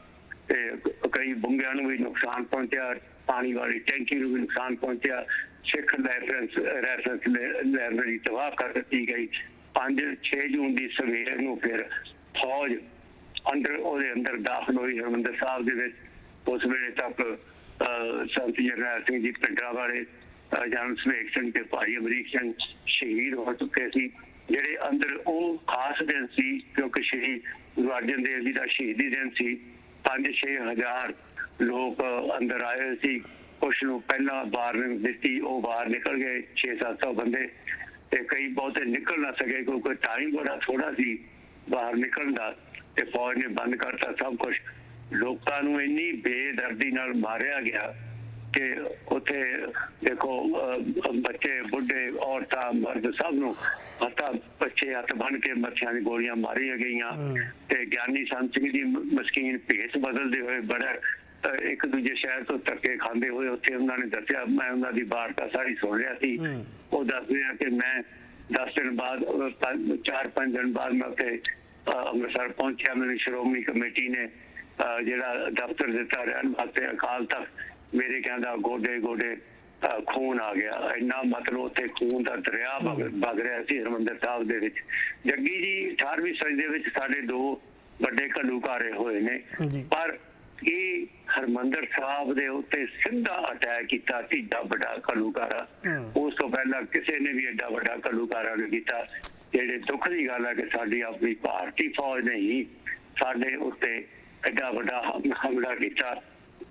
ਤੇ ਕਈ ਬੰਗਿਆਂ ਨੂੰ ਵੀ ਨੁਕਸਾਨ ਪਹੁੰਚਿਆ, ਪਾਣੀ ਵਾਲੀ ਟੈਂਕੀ ਨੂੰ ਵੀ ਨੁਕਸਾਨ ਪਹੁੰਚਿਆ। ਸਿੱਖ ਰੈਫਰੈਂਸ ਲਾਇਬ੍ਰੇਰੀ ਤਬਾਹ ਕਰ ਦਿੱਤੀ ਗਈ। 5-6 ਜੂਨ ਦੀ ਸਵੇਰ ਨੂੰ ਫਿਰ ਫੌਜ ਉਹਦੇ ਅੰਦਰ ਦਾਖਲ ਹੋਈ ਹਰਿਮੰਦਰ ਸਾਹਿਬ ਦੇ ਵਿੱਚ। ਉਸ ਵੇਲੇ ਤੱਕ ਸੰਤ ਜਰਨੈਲ ਸਿੰਘ ਜੀ ਪਿੰਡਰਾਂ ਵਾਲੇ, ਜਨਰਲ ਸਮੇਕ ਸਿੰਘ ਤੇ ਭਾਈ ਅਮਰੀਕ ਸਿੰਘ ਸ਼ਹੀਦ ਹੋ ਚੁੱਕੇ ਸੀ। ਜਿਹੜੇ ਅੰਦਰ ਉਹ ਖਾਸ ਦਿਨ ਸੀ ਕਿਉਂਕਿ ਸ਼੍ਰੀ ਗੁਰੂ ਅਰਜਨ ਦੇਵ ਜੀ ਦਾ ਸ਼ਹੀਦੀ ਦਿਨ ਸੀ। 5-6 ਹਜ਼ਾਰ ਲੋਕ ਅੰਦਰ ਆਏ ਸੀ। ਕੁਛ ਨੂੰ ਪਹਿਲਾਂ ਵਾਰਨਿੰਗ ਦਿੱਤੀ, ਉਹ ਬਾਹਰ ਨਿਕਲ ਗਏ 600-700 ਬੰਦੇ ਤੇ ਕਈ ਬਹੁਤੇ ਨਿਕਲ ਨਾ ਸਕੇ ਕਿਉਂਕਿ ਟਾਈਮ ਬੜਾ ਥੋੜਾ ਸੀ ਬਾਹਰ ਨਿਕਲਣ ਦਾ ਤੇ ਫੌਜ ਨੇ ਬੰਦ ਕਰਤਾ ਸਭ ਕੁਛ। ਲੋਕਾਂ ਨੂੰ ਇੰਨੀ ਬੇਦਰਦੀ ਨਾਲ ਮਾਰਿਆ ਗਿਆ ਕਿ ਉੱਥੇ ਦੇਖੋ ਬੱਚੇ, ਬੁੱਢੇ, ਔਰਤਾਂ, ਮਰਦ ਸਭ ਨੂੰ ਬੱਚੇ ਹੱਥ ਬੰਨ ਕੇ ਮੱਛੀਆਂ ਦੀ ਗੋਲੀਆਂ ਮਾਰੀਆਂ ਗਈਆਂ ਤੇ ਗਿਆਨੀ ਸੰਤ ਸਿੰਘ ਦੀ ਮਸਕੀਨ ਭੇਸ ਬਦਲਦੇ ਹੋਏ ਬੜਾ ਇੱਕ ਦੂਜੇ ਸ਼ਹਿਰ ਤੋਂ ਧੱਕੇ ਖਾਂਦੇ ਹੋਏ ਉੱਥੇ ਉਹਨਾਂ ਨੇ ਦੱਸਿਆ। ਮੈਂ ਉਹਨਾਂ ਦੀ ਵਾਰਤਾ ਸਾਰੀ ਸੁਣ ਲਿਆ ਸੀ। ਉਹ ਦੱਸਦੇ ਆ ਕਿ ਮੈਂ 10 ਦਿਨ ਬਾਅਦ 4-5 ਦਿਨ ਬਾਅਦ ਮੈਂ ਉੱਥੇ ਅੰਮ੍ਰਿਤਸਰ ਪਹੁੰਚਿਆ। ਮੈਨੂੰ ਸ਼੍ਰੋਮਣੀ ਕਮੇਟੀ ਨੇ ਜਿਹੜਾ ਦਫ਼ਤਰ ਦਿੱਤਾ ਰਹਿਣ ਵਾਸਤੇ ਅਕਾਲ ਤਖਤ, ਮੇਰੇ ਕਹਿੰਦਾ ਗੋਡੇ ਗੋਡੇ ਖੂਨ ਆ ਗਿਆ। ਇੰਨਾ ਮਤਲਬ ਉੱਥੇ ਖੂਨ ਦਾ ਦਰਿਆ ਵਗ ਰਿਹਾ ਸੀ ਹਰਿਮੰਦਰ ਸਾਹਿਬ ਦੇ ਵਿੱਚ। ਜੱਗੀ ਜੀ 18ਵੀਂ ਸਦੀ ਦੇ ਵਿੱਚ ਸਾਡੇ 2 ਵੱਡੇ ਘੱਲੂਘਾਰੇ ਹੋਏ ਨੇ, ਪਰ ਇਹ ਹਰਿਮੰਦਰ ਸਾਹਿਬ ਦੇ ਉੱਤੇ ਸਿੱਧਾ ਅਟੈਕ ਕੀਤਾ ਤੀਜਾ ਵੱਡਾ ਘੱਲੂਘਾਰਾ। ਉਸ ਤੋਂ ਪਹਿਲਾਂ ਕਿਸੇ ਨੇ ਵੀ ਐਡਾ ਵੱਡਾ ਘੱਲੂਘਾਰਾ ਨਹੀਂ ਕੀਤਾ। ਜਿਹੜੇ ਦੁੱਖ ਦੀ ਗੱਲ ਹੈ ਕਿ ਸਾਡੀ ਆਪਣੀ ਭਾਰਤੀ ਫੌਜ ਨੇ ਹੀ ਸਾਡੇ ਉੱਤੇ ਐਡਾ ਵੱਡਾ ਹਮਲਾ ਕੀਤਾ।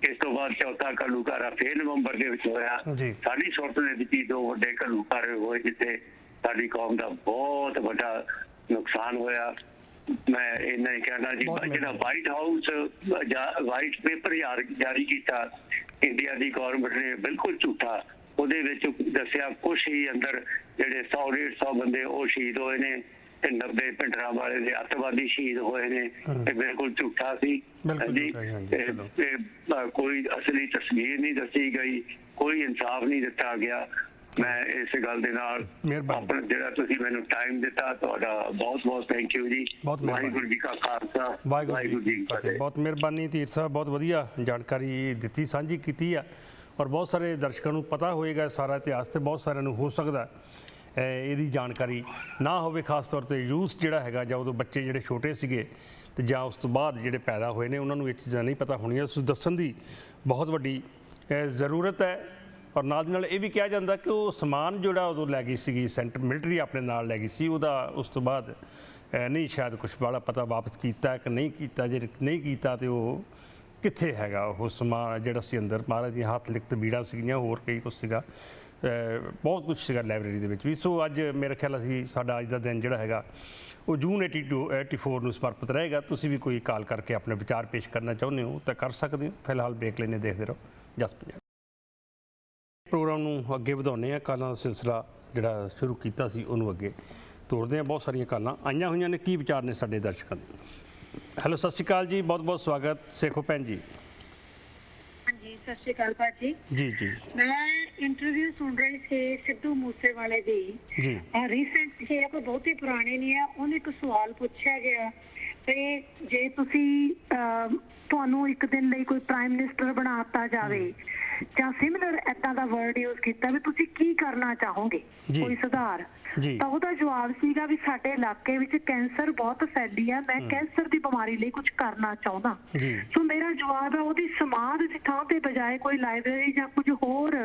ਇਸ ਤੋਂ ਬਾਅਦ ਚੌਥਾ ਘੱਲੂਘਾਰਾ ਫਿਰ ਨਵੰਬਰ ਦੇ ਵਿੱਚ ਹੋਇਆ। ਸਾਡੀ ਸੁਰਤ ਦੇ ਵਿੱਚ 2 ਵੱਡੇ ਘੱਲੂਘਾਰੇ ਹੋਏ ਜਿੱਥੇ ਸਾਡੀ ਕੌਮ ਦਾ ਬਹੁਤ ਵੱਡਾ ਨੁਕਸਾਨ ਹੋਇਆ। ਮੈਂ ਇਹਨਾਂ ਹੀ ਕਹਿਣਾ ਜੀ, ਜਿਹੜਾ ਵਾਈਟ ਹਾਊਸ ਵਾਈਟ ਪੇਪਰ ਜਾਰੀ ਕੀਤਾ ਇੰਡੀਆ ਦੀ ਗੌਰਮੈਂਟ ਨੇ, ਬਿਲਕੁਲ ਝੂਠਾ। ਉਹਦੇ ਵਿੱਚ ਦੱਸਿਆ ਕੁਛ ਹੀ ਅੰਦਰ ਜਿਹੜੇ 100-150 ਬੰਦੇ ਉਹ ਸ਼ਹੀਦ ਹੋਏ ਨੇ ਤੇ 90 ਪਿੰਡਰਾਂ ਵਾਲੇ ਦੇ ਅੱਤਵਾਦੀ ਸ਼ਹੀਦ ਹੋਏ ਨੇ। ਇਹ ਬਿਲਕੁਲ ਝੂਠਾ ਸੀ ਜੀ। ਕੋਈ ਅਸਲੀ ਤਸਵੀਰ ਨਹੀਂ ਦੱਸੀ ਗਈ, ਕੋਈ ਇਨਸਾਫ ਨਹੀਂ ਦਿੱਤਾ ਗਿਆ। ਮੈਂ ਇਸ ਗੱਲ ਦੇ ਨਾਲ ਆਪਣਾ ਜਿਹੜਾ ਤੁਸੀਂ ਮੈਨੂੰ ਟਾਈਮ ਦਿੱਤਾ, ਤੁਹਾਡਾ ਬਹੁਤ-ਬਹੁਤ ਥੈਂਕ ਯੂ ਜੀ। ਵਾਹਿਗੁਰੂ ਜੀ ਕਾ ਖਾਲਸਾ, ਵਾਹਿਗੁਰੂ ਜੀ ਕੀ ਫਤਿਹ। ਬਹੁਤ ਮਿਹਰਬਾਨੀ ਧੀਰ ਸਾਹਿਬ, ਬਹੁਤ ਵਧੀਆ ਜਾਣਕਾਰੀ ਦਿੱਤੀ, ਸਾਂਝੀ ਕੀਤੀ ਆ ਔਰ ਬਹੁਤ ਸਾਰੇ ਦਰਸ਼ਕਾਂ ਨੂੰ ਪਤਾ ਹੋਏਗਾ ਸਾਰਾ ਇਤਿਹਾਸ ਤੇ ਬਹੁਤ ਸਾਰਿਆਂ ਨੂੰ ਹੋ ਸਕਦਾ ਇਹਦੀ ਜਾਣਕਾਰੀ ਨਾ ਹੋਵੇ, ਖਾਸ ਤੌਰ ਤੇ ਯੂਥ ਜਿਹੜਾ ਹੈਗਾ ਜਾਂ ਉਦੋਂ ਬੱਚੇ ਜਿਹੜੇ ਛੋਟੇ ਸੀਗੇ ਤੇ ਜਾਂ ਉਸ ਤੋਂ ਬਾਅਦ ਜਿਹੜੇ ਪੈਦਾ ਹੋਏ ਨੇ ਉਹਨਾਂ ਨੂੰ ਇਹ ਚੀਜ਼ਾਂ ਨਹੀਂ ਪਤਾ ਹੋਣੀਆਂ। ਉਸ ਦੱਸਣ ਦੀ ਬਹੁਤ ਵੱਡੀ ਜ਼ਰੂਰਤ ਹੈ। ਔਰ ਨਾਲ ਦੀ ਨਾਲ ਇਹ ਵੀ ਕਿਹਾ ਜਾਂਦਾ ਕਿ ਉਹ ਸਮਾਨ ਜਿਹੜਾ ਉਦੋਂ ਲੈ ਗਈ ਸੀਗੀ ਸੈਂਟਰ ਮਿਲਟਰੀ ਆਪਣੇ ਨਾਲ ਲੈ ਗਈ ਸੀ, ਉਹਦਾ ਉਸ ਤੋਂ ਬਾਅਦ ਨਹੀਂ ਸ਼ਾਇਦ ਕੁਛ ਵਾਲਾ ਪਤਾ ਵਾਪਸ ਕੀਤਾ ਕਿ ਨਹੀਂ ਕੀਤਾ। ਜੇ ਨਹੀਂ ਕੀਤਾ ਤੇ ਉਹ ਕਿੱਥੇ ਹੈਗਾ ਉਹ ਸਮਾਨ ਜਿਹੜਾ ਸੀ ਅੰਦਰ। ਮਹਾਰਾਜ ਦੀਆਂ ਹੱਥ ਲਿਖਤ ਬੀੜਾਂ ਸੀਗੀਆਂ, ਹੋਰ ਕਈ ਕੁਛ ਸੀਗਾ, ਬਹੁਤ ਕੁਛ ਸੀਗਾ ਲਾਇਬ੍ਰੇਰੀ ਦੇ ਵਿੱਚ ਵੀ। ਸੋ ਅੱਜ ਮੇਰੇ ਖਿਆਲ ਅਸੀਂ ਸਾਡਾ ਅੱਜ ਦਾ ਦਿਨ ਜਿਹੜਾ ਹੈਗਾ ਉਹ ਜੂਨ 84 ਨੂੰ ਸਮਰਪਿਤ ਰਹੇਗਾ। ਤੁਸੀਂ ਵੀ ਕੋਈ ਕਾਲ ਕਰਕੇ ਆਪਣੇ ਵਿਚਾਰ ਪੇਸ਼ ਕਰਨਾ ਚਾਹੁੰਦੇ ਹੋ ਤਾਂ ਕਰ ਸਕਦੇ ਹੋ। ਫਿਲਹਾਲ ਬ੍ਰੇਕ ਲੈਣੇ, ਦੇਖਦੇ ਰਹੋ ਜਸ ਪੰਜਾਬ। ਪ੍ਰੋਗਰਾਮ ਨੂੰ ਅੱਗੇ ਵਧਾਉਂਦੇ ਹਾਂ, ਕਾਲਾਂ ਦਾ ਸਿਲਸਿਲਾ ਜਿਹੜਾ ਸ਼ੁਰੂ ਕੀਤਾ ਸੀ ਉਹਨੂੰ ਅੱਗੇ ਤੋੜਦੇ ਹਾਂ। ਬਹੁਤ ਸਾਰੀਆਂ ਕਾਲਾਂ ਆਈਆਂ ਹੋਈਆਂ ਨੇ, ਕੀ ਵਿਚਾਰ ਨੇ ਸਾਡੇ ਦਰਸ਼ਕਾਂ ਦੇ। ਹੈਲੋ, ਸਤਿ ਸ਼੍ਰੀ ਅਕਾਲ ਜੀ, ਬਹੁਤ ਬਹੁਤ ਸਵਾਗਤ ਸੇਖੋ ਭੈਣ ਜੀ। ਹਾਂਜੀ, ਸਤਿ ਸ਼੍ਰੀ ਅਕਾਲ ਭਾਜੀ। ਜੀ ਜੀ, ਮੈਂ ਇੰਟਰਵਿਊ ਸੁਣ ਰਹੀ ਸੀ ਸਿੱਧੂ ਮੂਸੇਵਾਲੇ ਦੀ ਜੀ। ਰੀਸੈਂਟ ਹੈ, ਕੋਈ ਬਹੁਤੀ ਪੁਰਾਣੀ ਨਹੀਂ ਹੈ। ਉਹਨੂੰ ਇੱਕ ਸਵਾਲ ਪੁੱਛਿਆ ਗਿਆ ਤੇ ਜੇ ਤੁਸੀਂ ਤੁਹਾਨੂੰ ਇੱਕ ਦਿਨ ਲਈ ਕੋਈ ਪ੍ਰਾਈਮ ਮਿਨਿਸਟਰ ਬਣਾਤਾ ਜਾਵੇ ਜਾਂ ਸਿਮਿਲਰ ਏਦਾਂ ਦਾ ਵਰਡ ਯੂਜ਼ ਕੀਤਾ ਵੀ ਤੁਸੀਂ ਕੀ ਕਰਨਾ ਚਾਹੋਗੇ, ਕੋਈ ਸੁਧਾਰ, ਤਾਂ ਉਹਦਾ ਜਵਾਬ ਸੀਗਾ ਵੀ ਸਾਡੇ ਇਲਾਕੇ ਵਿੱਚ ਕੈਂਸਰ ਬਹੁਤ ਫੈਲੀ ਆ, ਮੈਂ ਕੈਂਸਰ ਦੀ ਬਿਮਾਰੀ ਲਈ ਕੁਝ ਕਰਨਾ ਚਾਹੁੰਦਾ। ਸੋ ਮੇਰਾ ਜਵਾਬ ਹੈ ਉਹਦੀ ਸਮਾਧ ਦੀ ਥਾਂ ਤੇ ਬਜਾਏ ਕੋਈ ਲਾਇਬ੍ਰੇਰੀ ਜਾਂ ਕੁਝ ਹੋਰ,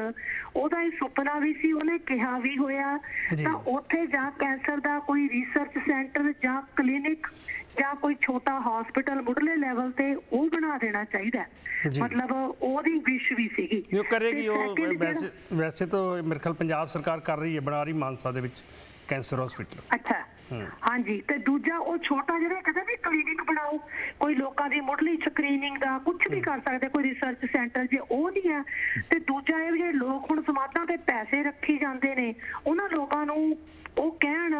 ਉਹਦਾ ਇਹ ਸੁਪਨਾ ਵੀ ਸੀ, ਉਹਨੇ ਕਿਹਾ ਵੀ ਹੋਇਆ, ਤਾਂ ਉੱਥੇ ਜਾਂ ਕੈਂਸਰ ਦਾ ਕੋਈ ਰਿਸਰਚ ਸੈਂਟਰ ਜਾਂ ਕਲੀਨਿਕ ਜਾਂ ਕੋਈ ਛੋਟਾ ਹਸਪੀਟਲ ਮੁੱਢਲੇ ਲੈਵਲ ਤੇ ਉਹ ਬਣਾ ਦੇਣਾ ਚਾਹੀਦਾ। ਮਤਲਬ ਉਹਦੀ ਵਿਸ਼ ਵੀ ਸੀਗੀ। ਉਹ ਕਰੇਗੀ, ਉਹ ਵੈਸੇ ਤਾਂ ਮੇਰੇ ਖਿਆਲ ਪੰਜਾਬ ਸਰਕਾਰ ਕਰ ਰਹੀ ਹੈ, ਬਣਾ ਰਹੀ ਮਾਨਸਾ ਦੇ ਵਿੱਚ ਕੈਂਸਰ ਹਸਪੀਟਲ। ਅੱਛਾ, ਹਾਂਜੀ। ਤੇ ਦੂਜਾ ਉਹ ਛੋਟਾ ਜਿਹੜਾ ਕਹਿੰਦਾ ਵੀ ਕਲੀਨਿਕ ਬਣਾਓ, ਕੋਈ ਲੋਕਾਂ ਦੀ ਮੁੱਢਲੀ ਸਕਰੀਨਿੰਗ ਦਾ ਕੁਝ ਵੀ ਕਰ ਸਕਦੇ, ਕੋਈ ਰਿਸਰਚ ਸੈਂਟਰ, ਜੇ ਉਹ ਨਹੀਂ ਹੈ। ਤੇ ਦੂਜਾ ਇਹ ਜਿਹੜੇ ਲੋਕ ਹੁਣ ਸਮਾਧਾਂ ਤੇ ਪੈਸੇ ਰੱਖੀ ਜਾਂਦੇ ਨੇ, ਉਹਨਾਂ ਲੋਕਾਂ ਨੂੰ ਉਹ ਕਹਿਣ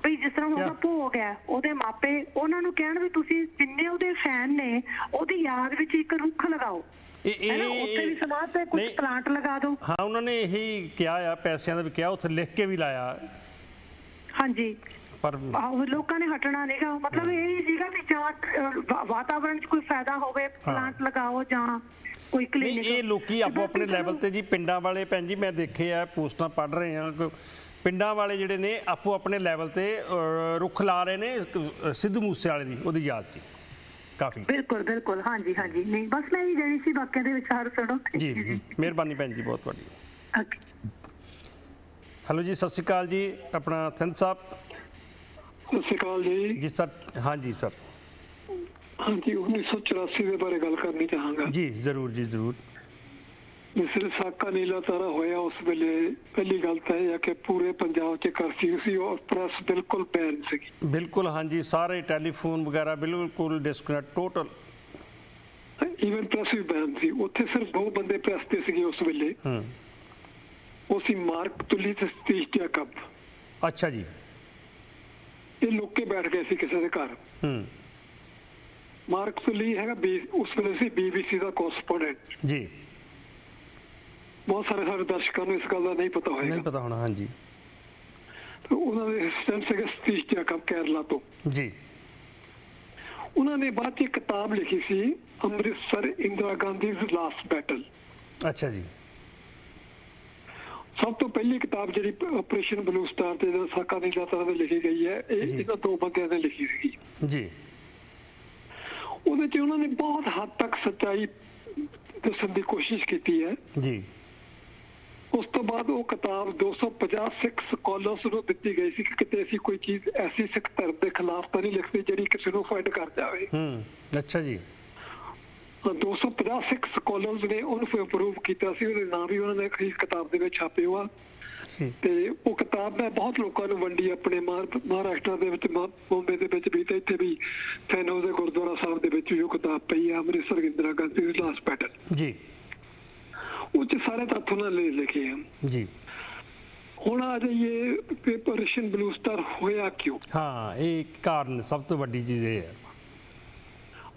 ਵੀ ਜਿਸ ਤਰ੍ਹਾਂ ਉਹਦਾ ਭੋਗ ਹੈ, ਉਹਦੇ ਮਾਪੇ ਉਹਨਾਂ ਨੂੰ ਕਹਿਣ ਵੀ ਤੁਸੀਂ ਜਿੰਨੇ ਉਹਦੇ ਫੈਨ ਨੇ ਉਹਦੀ ਯਾਦ ਵਿੱਚ ਇੱਕ ਰੁੱਖ ਲਗਾਓ, ਉੱਥੇ ਵੀ ਸਮਾਜ ਤੇ ਕੁਝ ਪਲਾਂਟ ਲਗਾ ਦਿਓ। ਹਾਂ, ਉਹਨਾਂ ਨੇ ਇਹੀ ਕਿਹਾ ਆ, ਪੈਸਿਆਂ ਦਾ ਵੀ ਕਿਹਾ, ਉੱਥੇ ਲਿਖ ਕੇ ਵੀ ਲਾਇਆ। ਹਾਂਜੀ, ਪਰ ਲੋਕਾਂ ਨੇ ਹਟਣਾ ਨਹੀਂਗਾ। ਮਤਲਬ ਇਹ ਸੀਗਾ ਵੀ ਜਾਂ ਵਾਤਾਵਰਣ 'ਚ ਕੋਈ ਫਾਇਦਾ ਹੋਵੇ, ਪਲਾਂਟ ਲਗਾਓ ਜਾਂ ਕੋਈ ਕਲੀਨਿਕ। ਇਹ ਲੋਕੀ ਆਪੋ ਆਪਣੇ ਲੈਵਲ ਤੇ ਜੀ, ਪਿੰਡਾਂ ਵਾਲੇ ਭੈਣ ਜੀ ਮੈਂ ਦੇਖੇ ਆ, ਪੋਸਟਾਂ ਪੜ੍ਹ ਰਹੇ ਆ, ਪਿੰਡਾਂ ਵਾਲੇ ਜਿਹੜੇ ਨੇ ਆਪੋ ਆਪਣੇ ਲੈਵਲ ਤੇ ਰੁੱਖ ਲਾ ਰਹੇ ਨੇ ਸਿੱਧੂ ਮੂਸੇਵਾਲੇ ਦੀ ਉਹਦੀ ਯਾਦ 'ਚ ਕਾਫੀ। ਬਿਲਕੁਲ ਬਿਲਕੁਲ, ਹਾਂਜੀ ਹਾਂਜੀ, ਨਹੀਂ ਬਸ ਮੈਂ ਹੀ ਜਾਣੀ ਸੀ ਬਾਕੀਆਂ ਦੇ ਵਿਚਾਰ ਸੁਣੋ ਜੀ। ਮਿਹਰਬਾਨੀ ਭੈਣ ਜੀ, ਬਹੁਤ ਤੁਹਾਡੀ। ਹੈਲੋ ਜੀ, ਸਤਿ ਸ਼੍ਰੀ ਅਕਾਲ ਜੀ, ਆਪਣਾ ਥਿੰਦ ਸਾਹਿਬ। ਸਤਿ ਸ਼੍ਰੀ ਅਕਾਲ ਜੀ। ਜੀ ਸਰ। ਹਾਂਜੀ ਸਰ। ਹਾਂਜੀ, 1984 ਦੇ ਬਾਰੇ ਗੱਲ ਕਰਨੀ ਚਾਹਾਂਗਾ। ਜੀ ਜ਼ਰੂਰ ਜੀ ਜ਼ਰੂਰ। ਜਿਸ ਸਾਕਾ ਨੀਲਾ ਤਾਰਾ ਹੋਇਆ ਉਸ ਵੇਲੇ ਪਹਿਲੀ ਗੱਲ ਤਾਂ ਇਹ ਹੈ ਕਿ ਪੂਰੇ ਪੰਜਾਬ 'ਚ ਕਰਫਿਊ ਸੀ ਔਰ ਪ੍ਰੈਸ ਬਿਲਕੁਲ ਬੈਨ ਸੀਗੀ। ਬਿਲਕੁਲ, ਹਾਂਜੀ, ਸਾਰੇ ਟੈਲੀਫੋਨ ਵਗੈਰਾ ਬਿਲਕੁਲ ਡਿਸਕਨੈਕਟ ਟੋਟਲ। ਈਵਨ ਪ੍ਰੈਸ ਵੀ ਬੈਨ ਸੀ। ਉੱਥੇ ਸਿਰਫ 2 ਬੰਦੇ ਪ੍ਰੈਸ ਤੇ ਸੀਗੇ ਉਸ ਵੇਲੇ। ਉਹ ਸੀ ਮਾਰਕ ਤੁਲੀ ਤੇ ਸਤੀਸ਼ ਜੈਕਬ। ਅੱਛਾ ਜੀ। ਇਹ ਲੁੱਕੇ ਬੈਠ ਗਏ ਸੀ ਕਿਸੇ ਦੇ ਘਰ। ਮਾਰਕ ਤੁਲੀ ਹੈਗਾ ਉਸ ਵੇਲੇ ਸੀ BBC ਦਾ ਕੋਰਸਪੋਂਡੈਂਟ ਜੀ। ਬਹੁਤ ਸਾਰੇ ਦਰਸ਼ਕਾਂ ਨੂੰ ਇਸ ਗੱਲ ਦਾ ਨਹੀਂ ਪਤਾ ਹੋਏਗਾ। ਨਹੀਂ ਪਤਾ ਹੋਣਾ, ਹਾਂਜੀ। ਉਹਨਾਂ ਦੇ ਅਸਿਸਟੈਂਟ ਸੀਗੇ ਸਤੀਸ਼ ਜੈਕਬ ਕੇਰਲਾ ਤੋਂ ਜੀ। ਉਹਨਾਂ ਨੇ ਬਾਅਦ 'ਚ ਕਿਤਾਬ ਲਿਖੀ ਸੀ, ਅੰਮ੍ਰਿਤਸਰ ਇੰਦਰਾ ਗਾਂਧੀਜ਼ ਲਾਸਟ ਬੈਟਲ। ਅੱਛਾ ਜੀ। ਸਭ ਤੋਂ ਪਹਿਲੀ ਕਿਤਾਬ ਜਿਹੜੀ ਆਪਰੇਸ਼ਨ ਬਲੂ ਸਟਾਰ ਤੇ ਸਾਕਾ ਨੀਲਾ ਤਾਰਾ ਤੇ ਲਿਖੀ ਗਈ ਹੈ, ਇਹ ਇਹਨਾਂ 2 ਬੰਦਿਆਂ ਨੇ ਲਿਖੀ ਸੀਗੀ ਜੀ। ਉਹਦੇ 'ਚ ਉਹਨਾਂ ਨੇ ਬਹੁਤ ਹੱਦ ਤੱਕ ਸੱਚਾਈ ਦੱਸਣ ਦੀ ਕੋਸ਼ਿਸ਼ ਕੀਤੀ ਹੈ ਜੀ। ਉਸ ਤੋਂ ਬਾਅਦ ਉਹ ਕਿਤਾਬ 250 ਸਿੱਖ ਸਕਾਲਰਸ ਨੂੰ ਦਿੱਤੀ ਗਈ ਸੀ ਕਿ ਕਿਤੇ ਅਸੀਂ ਕੋਈ ਚੀਜ਼ ਐਸੀ ਸਿੱਖ ਧਰਮ ਦੇ ਖਿਲਾਫ ਤਾਂ ਨਹੀਂ ਲਿਖਦੇ ਜਿਹੜੀ ਕਿਸੇ ਨੂੰ ਫਾਇਦਾ ਕਰ ਜਾਵੇ। ਅੱਛਾ ਜੀ। 250 ਸਿੱਖ ਸਕਾਲਰਸ ਨੇ ਉਹਨੂੰ ਅਪਰੂਵ ਕੀਤਾ ਸੀ। ਉਹਦੇ ਨਾਮ ਵੀ ਉਹਨਾਂ ਨੇ ਇਸ ਕਿਤਾਬ ਦੇ ਵਿੱਚ ਛਾਪੇ ਹੋਆ ਤੇ ਉਹ ਕਿਤਾਬ ਮੈਂ ਬਹੁਤ ਲੋਕਾਂ ਨੂੰ ਵੰਡੀ ਆਪਣੇ ਮਹਾਰਾਸ਼ਟਰ ਦੇ ਵਿੱਚ, ਬੰਬੇ ਦੇ ਵਿੱਚ ਵੀ ਤੇ ਇੱਥੇ ਵੀ ਸੈਨ ਹਾਊਸ ਦੇ ਗੁਰਦੁਆਰਾ ਸਾਹਿਬ ਦੇ ਵਿੱਚ ਜੋ ਕਿਤਾਬ ਪਈ ਹੈ ਅੰਮ੍ਰਿਤਸਰ ਇੰਦਰਾ ਗਾਂਧੀ ਲਾਸਟ ਬੈਟਲ ਜੀ। ਉਹ 'ਚ ਸਾਰੇ ਤੱਥ ਉਹਨਾਂ ਨੇ ਲਿਖੇ ਆ ਜੀ। ਹੁਣ ਆ ਜਾਈਏ ਆਪਰੇਸ਼ਨ ਬਲੂ ਸਟਾਰ ਹੋਇਆ ਕਿਉਂ? ਹਾਂ, ਇਹ ਕਾਰਨ ਸਭ ਤੋਂ ਵੱਡੀ ਚੀਜ਼ ਇਹ ਹੈ।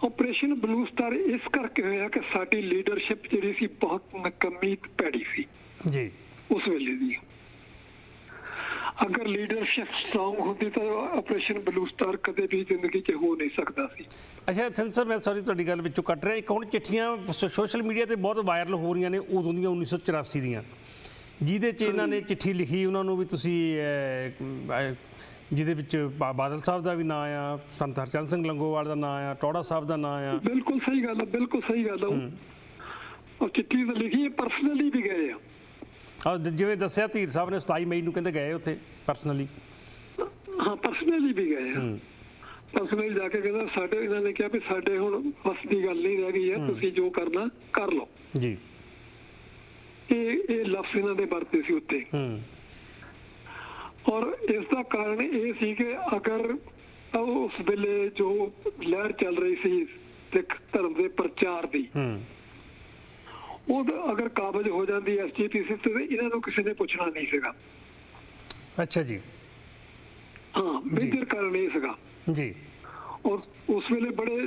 ਆਪਰੇਸ਼ਨ ਬਲੂ ਸਟਾਰ ਇਸ ਕਰਕੇ ਹੋਇਆ ਕਿ ਸਾਡੀ ਲੀਡਰਸ਼ਿਪ ਜਿਹੜੀ ਸੀ ਬਹੁਤ ਨਕਮੀ ਪੈੜੀ ਸੀ ਜੀ ਉਸ ਵੇਲੇ ਦੀ। ਅਗਰ ਲੀਡਰਸ਼ਿਪ ਸਟਰੋਂਗ ਹੁੰਦੀ ਤਾਂ ਆਪਰੇਸ਼ਨ ਬਲੂ ਸਟਾਰ ਕਦੇ ਵੀ ਜ਼ਿੰਦਗੀ 'ਚ ਹੋ ਨਹੀਂ ਸਕਦਾ ਸੀ। ਅੱਛਾ ਥਿੰਦ ਸਰ, ਮੈਂ ਸੌਰੀ ਤੁਹਾਡੀ ਗੱਲ ਵਿੱਚੋਂ ਕੱਟ ਰਿਹਾ। ਇੱਕ ਹੁਣ ਚਿੱਠੀਆਂ ਸੋਸ਼ਲ ਮੀਡੀਆ ਤੇ ਬਹੁਤ ਵਾਇਰਲ ਹੋ ਰਹੀਆਂ ਨੇ ਉਦੋਂ ਦੀਆਂ 1984 ਦੀਆਂ, ਜਿਹਦੇ 'ਚ ਇਹਨਾਂ ਨੇ ਚਿੱਠੀ ਲਿਖੀ ਉਹਨਾਂ ਨੂੰ ਵੀ ਤੁਸੀਂ, ਜਿਹਦੇ ਵਿੱਚ ਬਾਦਲ ਸਾਹਿਬ ਦਾ ਵੀ ਨਾਂ ਆ, ਸੰਤ ਹਰਚੰਦ ਸਿੰਘ ਲੰਗੋਵਾਲ ਦਾ ਨਾਂ ਆ, ਟੌੜਾ ਸਾਹਿਬ ਦਾ ਨਾਂ ਆ। ਬਿਲਕੁਲ ਸਹੀ ਗੱਲ ਆ, ਬਿਲਕੁਲ ਸਹੀ ਗੱਲ ਆ। ਉਹ ਚਿੱਠੀ ਤਾਂ ਲਿਖੀ ਪਰਸਨਲੀ ਵੀ ਗਏ ਆ। ਜਿਵੇਂ ਦੱਸਿਆ ਧੀਰ ਸਾਹਿਬ ਨੇ 27 ਮਈ ਨੂੰ ਕਹਿੰਦੇ ਗਏ ਉੱਥੇ ਪਰਸਨਲੀ। ਹਾਂ, ਪਰਸਨਲੀ ਵੀ ਗਏ ਆ। ਪਰਸਨਲੀ ਜਾ ਕੇ ਕਹਿੰਦਾ ਸਾਡੇ, ਇਹਨਾਂ ਨੇ ਕਿਹਾ ਵੀ ਸਾਡੇ ਹੁਣ ਬਸ ਦੀ ਗੱਲ ਨਹੀਂ ਰਹਿ ਗਈ ਹੈ, ਤੁਸੀਂ ਜੋ ਕਰਨਾ ਕਰ ਲਓ ਜੀ। ਇਹ ਲਫ਼ਜ਼ ਇਹਨਾਂ ਦੇ ਵਰਤੇ ਸੀ ਉੱਤੇ। ਔਰ ਇਸ ਦਾ ਕਾਰਨ ਇਹ ਸੀ ਕਿ ਅਗਰ ਉਸ ਵੇਲੇ ਜੋ ਲਹਿਰ ਚੱਲ ਰਹੀ ਸੀ ਸਿੱਖ ਧਰਮ ਦੇ ਪ੍ਰਚਾਰ ਦੀ, ਉਹ ਅਗਰ ਕਾਬਜ਼ ਹੋ ਜਾਂਦੀ SGPC ਤੇ ਇਹਨਾਂ ਨੂੰ ਕਿਸੇ ਨੇ ਪੁੱਛਣਾ ਨਹੀਂ ਸੀਗਾ। ਅੱਛਾ ਜੀ। ਹਾਂ, ਮੇਜਰ ਕਾਰਨ ਇਹ ਸੀਗਾ ਜੀ। ਔਰ ਉਸ ਵੇਲੇ ਬੜੇ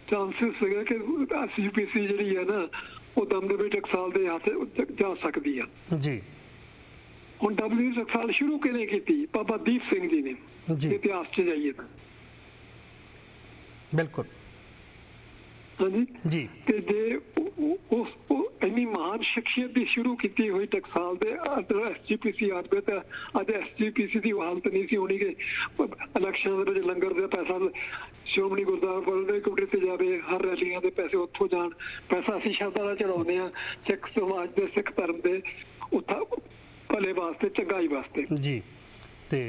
ਚਾਂਸਸ ਸੀਗੇ ਕਿ SGPC ਜਿਹੜੀ ਹੈ ਨਾ ਉਹ ਦਮਦਮੇ ਟਕਸਾਲ ਦੇ ਹੱਥ ਜਾ ਸਕਦੀ ਆ ਜੀ। ਹੁਣ WH ਟਕਸਾਲ ਸ਼ੁਰੂ ਕਿਹਨੇ ਕੀਤੀ? ਬਾਬਾ ਦੀਪ ਸਿੰਘ ਜੀ ਨੇ। ਇਤਿਹਾਸ 'ਚ ਜਾਈਏ ਤਾਂ ਬਿਲਕੁਲ ਹਾਂਜੀ ਜੀ। ਤੇ ਜੇ ਉਸ ਇੰਨੀ ਮਹਾਨ ਸ਼ਖਸੀਅਤ ਦੀ ਸ਼ੁਰੂ ਕੀਤੀ ਹੋਈ ਟਕਸਾਲ ਦੇ SGPC ਆਦਮੇ ਤਾਂ ਅੱਜ SGPC ਦੀ ਹਾਲਤ ਨਹੀਂ ਸੀ ਹੋਣੀ ਕਿ ਇਲੈਕਸ਼ਨ ਦੇ ਵਿੱਚ ਲੰਗਰ ਦਾ ਪੈਸਾ ਸ਼੍ਰੋਮਣੀ ਗੁਰਦੁਆਰਾ ਪ੍ਰਬੰਧਕ ਕਮੇਟੀ ਤੇ ਜਾਵੇ, ਹਰ ਰੈਲੀਆਂ ਦੇ ਪੈਸੇ ਉੱਥੋਂ ਜਾਣ। ਪੈਸਾ ਅਸੀਂ ਸ਼ਰਧਾ ਦਾ ਚੜਾਉਂਦੇ ਹਾਂ ਸਿੱਖ ਸਮਾਜ ਦੇ, ਸਿੱਖ ਧਰਮ ਦੇ ਉੱਥਾ ਭਲੇ ਵਾਸਤੇ, ਚੰਗਾਈ ਵਾਸਤੇ ਜੀ। ਤੇ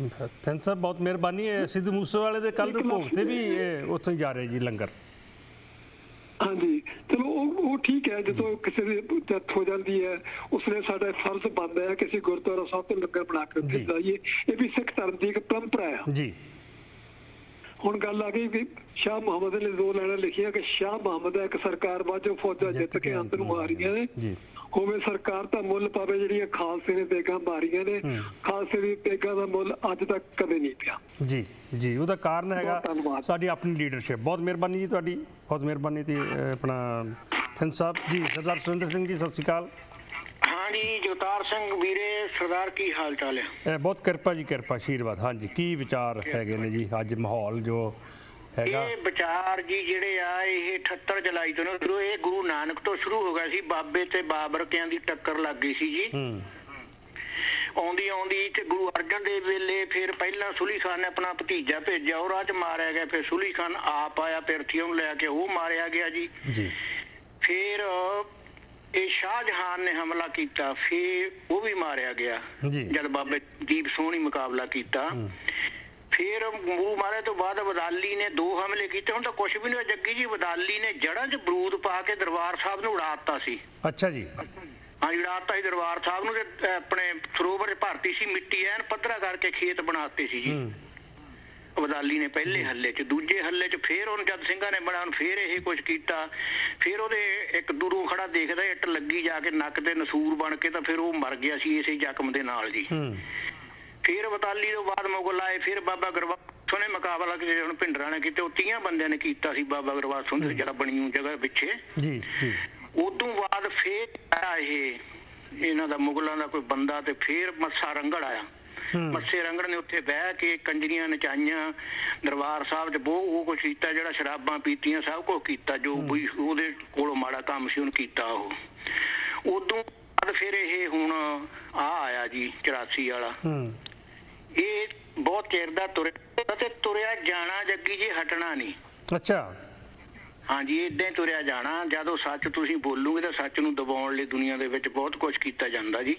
ਥੈਂਕ ਸਾਹਿਬ, ਬਹੁਤ ਮਿਹਰਬਾਨੀ ਹੈ। ਸਿੱਧੂ ਮੂਸੇਵਾਲੇ ਦੇ ਕੱਲ੍ਹ ਭੋਗ ਤੇ ਵੀ ਉੱਥੋਂ ਜਾ ਰਹੇ ਜੀ ਲੰਗਰ। ਹਾਂਜੀ, ਚਲੋ ਉਹ ਠੀਕ ਹੈ। ਜਦੋਂ ਕਿਸੇ ਦੀ ਡੈਥ ਹੋ ਜਾਂਦੀ ਹੈ ਉਸ ਵੇਲੇ ਸਾਡਾ ਫਰਜ਼ ਬਣਦਾ ਹੈ ਕਿ ਅਸੀਂ ਗੁਰਦੁਆਰਾ ਸਾਹਿਬ ਤੋਂ ਲੰਗਰ ਬਣਾ ਕੇ ਜਾਈਏ। ਇਹ ਵੀ ਸਿੱਖ ਧਰਮ ਦੀ ਇੱਕ ਪਰੰਪਰਾ ਹੈ ਜੀ। ਹੁਣ ਗੱਲ ਆ ਗਈ ਵੀ ਸ਼ਾਹ ਮੁਹੰਮਦ ਨੇ 2 ਲਾਈਨਾਂ ਲਿਖੀਆਂ ਕਿ ਸ਼ਾਹ ਮੁਹੰਮਦ ਇੱਕ ਸਰਕਾਰ ਬਾਝੋਂ ਫੌਜਾਂ ਜਿੱਤ ਕੇ ਅੰਤ ਨੂੰ ਆ ਰਹੀਆਂ ਨੇ, ਹੋਵੇ ਸਰਕਾਰ ਤਾਂ ਮੁੱਲ ਪਾਵੇ ਜਿਹੜੀਆਂ ਖਾਲਸੇ ਨੇ ਤੇਗਾਂ ਮਾਰੀਆਂ ਨੇ, ਖਾਲਸੇ ਦੀ ਤੇਗਾਂ ਦਾ ਮੁੱਲ ਅੱਜ ਤੱਕ ਕਦੇ ਨਹੀਂ ਪਿਆ। ਜੀ ਜੀ, ਉਹਦਾ ਕਾਰਨ ਹੈਗਾ ਸਾਡੀ ਆਪਣੀ ਲੀਡਰਸ਼ਿਪ। ਬਹੁਤ ਮਿਹਰਬਾਨੀ ਜੀ ਤੁਹਾਡੀ, ਬਹੁਤ ਮਿਹਰਬਾਨੀ। ਤੇ ਆਪਣਾ ਸਿੰਘ ਸਾਹਿਬ ਜੀ, ਸਰਦਾਰ ਸੁਰਿੰਦਰ ਸਿੰਘ ਜੀ, ਸਤਿ ਸ਼੍ਰੀ ਅਕਾਲ। हाँ जी, जगतार सिंह वीरे सरदार की हाल चाल है? बहुत किरपा जी, किरपा, आशीर्वाद। हाँ जी, की विचार हैगे ने जी अज माहौल जो हैगा? ਇਹ ਵਿਚਾਰ ਜੀ ਜਿਹੜੇ ਆ ਇਹ 78 ਜੁਲਾਈ ਤੋਂ ਸ਼ੁਰੂ, ਇਹ ਗੁਰੂ ਨਾਨਕ ਤੋਂ ਸ਼ੁਰੂ ਹੋ ਗਿਆ ਸੀ। ਬਾਬੇ ਤੇ ਬਾਬਰ ਕਿਆਂ ਦੀ ਟੱਕਰ ਲੱਗ ਗਈ ਸੀ ਜੀ। ਆਉਂਦੀ ਆਉਂਦੀ ਤੇ ਗੁਰੂ ਅਰਜਨ ਦੇਵ ਵੇਲੇ ਫਿਰ ਪਹਿਲਾਂ ਸੁਲੀ ਖਾਨ ਨੇ ਆਪਣਾ ਭਤੀਜਾ ਭੇਜਿਆ, ਉਹ ਰਾਹ 'ਚ ਮਾਰਿਆ ਗਿਆ। ਫਿਰ ਸੁਲੀ ਖਾਨ ਆਪ ਆਇਆ ਪਿਰਥੀਆਂ ਨੂੰ ਲੈ ਕੇ, ਉਹ ਮਾਰਿਆ ਗਿਆ ਜੀ। ਫਿਰ ਇਹ ਸ਼ਾਹਜਹਾਨ ਨੇ ਹਮਲਾ ਕੀਤਾ, ਫਿਰ ਉਹ ਵੀ ਮਾਰਿਆ ਗਿਆ ਜਦ ਬਾਬੇ ਦੀਪ ਸੋਹਣੀ ਮੁਕਾਬਲਾ ਕੀਤਾ। ਫਿਰ ਗੁਰੂ ਮਾਰੇ ਤੋਂ ਬਾਅਦ ਵਦਾਲੀ ਨੇ 2 ਹਮਲੇ ਕੀਤੇ। ਹੁਣ ਤਾਂ ਕੁਛ ਵੀ ਨਹੀਂ, ਜੱਗੀ ਜੀ ਵਦਾਲੀ ਨੇ ਜੜ੍ਹਾਂ 'ਚ ਬਰੂਦ ਪਾ ਕੇ ਦਰਬਾਰ ਸਾਹਿਬ ਨੂੰ ਉਡਾਤਾ ਸੀ। ਅੱਛਾ ਜੀ। ਹਾਂ, ਉਡਾਤਾ ਸੀ ਦਰਬਾਰ ਸਾਹਿਬ ਨੂੰ, ਤੇ ਆਪਣੇ ਸਰੋਵਰ ਭਰਤੀ ਸੀ ਮਿੱਟੀ, ਐਨ ਪੱਧਰਾ ਕਰਕੇ ਖੇਤ ਬਣਾਤੇ ਸੀ ਜੀ ਵਦਾਲੀ ਨੇ ਪਹਿਲੇ ਹੱਲੇ 'ਚ। ਦੂਜੇ ਹੱਲੇ 'ਚ ਫਿਰ ਉਹਨੂੰ ਜਦ ਸਿੰਘਾਂ ਨੇ ਬਣਾ ਫਿਰ ਇਹ ਕੁਛ ਕੀਤਾ। ਫਿਰ ਉਹਦੇ ਇੱਕ ਦੂਰੋਂ ਖੜਾ ਦੇਖਦਾ ਇੱਟ ਲੱਗੀ ਜਾ ਕੇ ਨੱਕ ਤੇ ਨਸੂਰ ਬਣ ਕੇ, ਤਾਂ ਫਿਰ ਉਹ ਮਰ ਗਿਆ ਸੀ ਇਸੇ ਜ਼ਖਮ ਦੇ ਨਾਲ ਜੀ। ਫਿਰ ਵਦਾਲੀ ਤੋਂ ਬਾਅਦ ਮੁਗਲ ਆਏ, ਫਿਰ ਬਾਬਾ ਗੁਰਬਖਸ਼ ਨੇ ਮੁਕਾਬਲਾ ਕੀਤਾ। ਹੁਣ ਭਿੰਡਰਾਂ ਨੇ ਕੀਤੇ, ਉਹ 30 ਬੰਦਿਆਂ ਨੇ ਕੀਤਾ ਸੀ ਬਾਬਾ ਗੁਰਬਖਸ਼ ਦੀ ਜਿਹੜਾ ਬਣੀ ਜਗ੍ਹਾ ਪਿੱਛੇ ਜੀ। ਉਦੋਂ ਬਾਅਦ ਫਿਰ ਇਹ ਇਹਨਾਂ ਦਾ ਮੁਗਲਾਂ ਦਾ ਕੋਈ ਬੰਦਾ, ਤੇ ਫਿਰ ਮੱਸਾ ਰੰਗੜ ਆਇਆ। ਮੱਸੇ ਰੰਗੜ ਨੇ ਉੱਥੇ ਬਹਿ ਕੇ ਕੰਜਰੀਆਂ ਨਚਾਈਆਂ ਦਰਬਾਰ ਸਾਹਿਬ 'ਚ, ਉਹ ਕੁਛ ਕੀਤਾ ਜਿਹੜਾ ਸ਼ਰਾਬਾਂ ਪੀਤੀਆਂ, ਸਭ ਕੁਛ ਕੀਤਾ ਜੋ ਵੀ ਉਹਦੇ ਕੋਲੋਂ ਮਾੜਾ ਕੰਮ ਸੀ ਉਹਨੂੰ ਕੀਤਾ। ਉਹ ਉਦੋਂ ਬਾਅਦ ਫਿਰ ਇਹ ਹੁਣ ਆਇਆ ਜੀ 84 ਵਾਲਾ। ਇਹ ਬਹੁਤ ਚਿਰ ਦਾ ਤੁਰਿਆ ਤੇ ਤੁਰਿਆ ਜਾਣਾ ਜੱਗੀ ਜੀ, ਹਟਣਾ ਨਹੀਂ। ਅੱਛਾ। ਹਾਂਜੀ, ਏਦਾਂ ਹੀ ਤੁਰਿਆ ਜਾਣਾ। ਜਦੋਂ ਸੱਚ ਤੁਸੀਂ ਬੋਲੋਗੇ ਤਾਂ ਸੱਚ ਨੂੰ ਦਬਾਉਣ ਲਈ ਦੁਨੀਆ ਦੇ ਵਿੱਚ ਬਹੁਤ ਕੁਝ ਕੀਤਾ ਜਾਂਦਾ ਜੀ।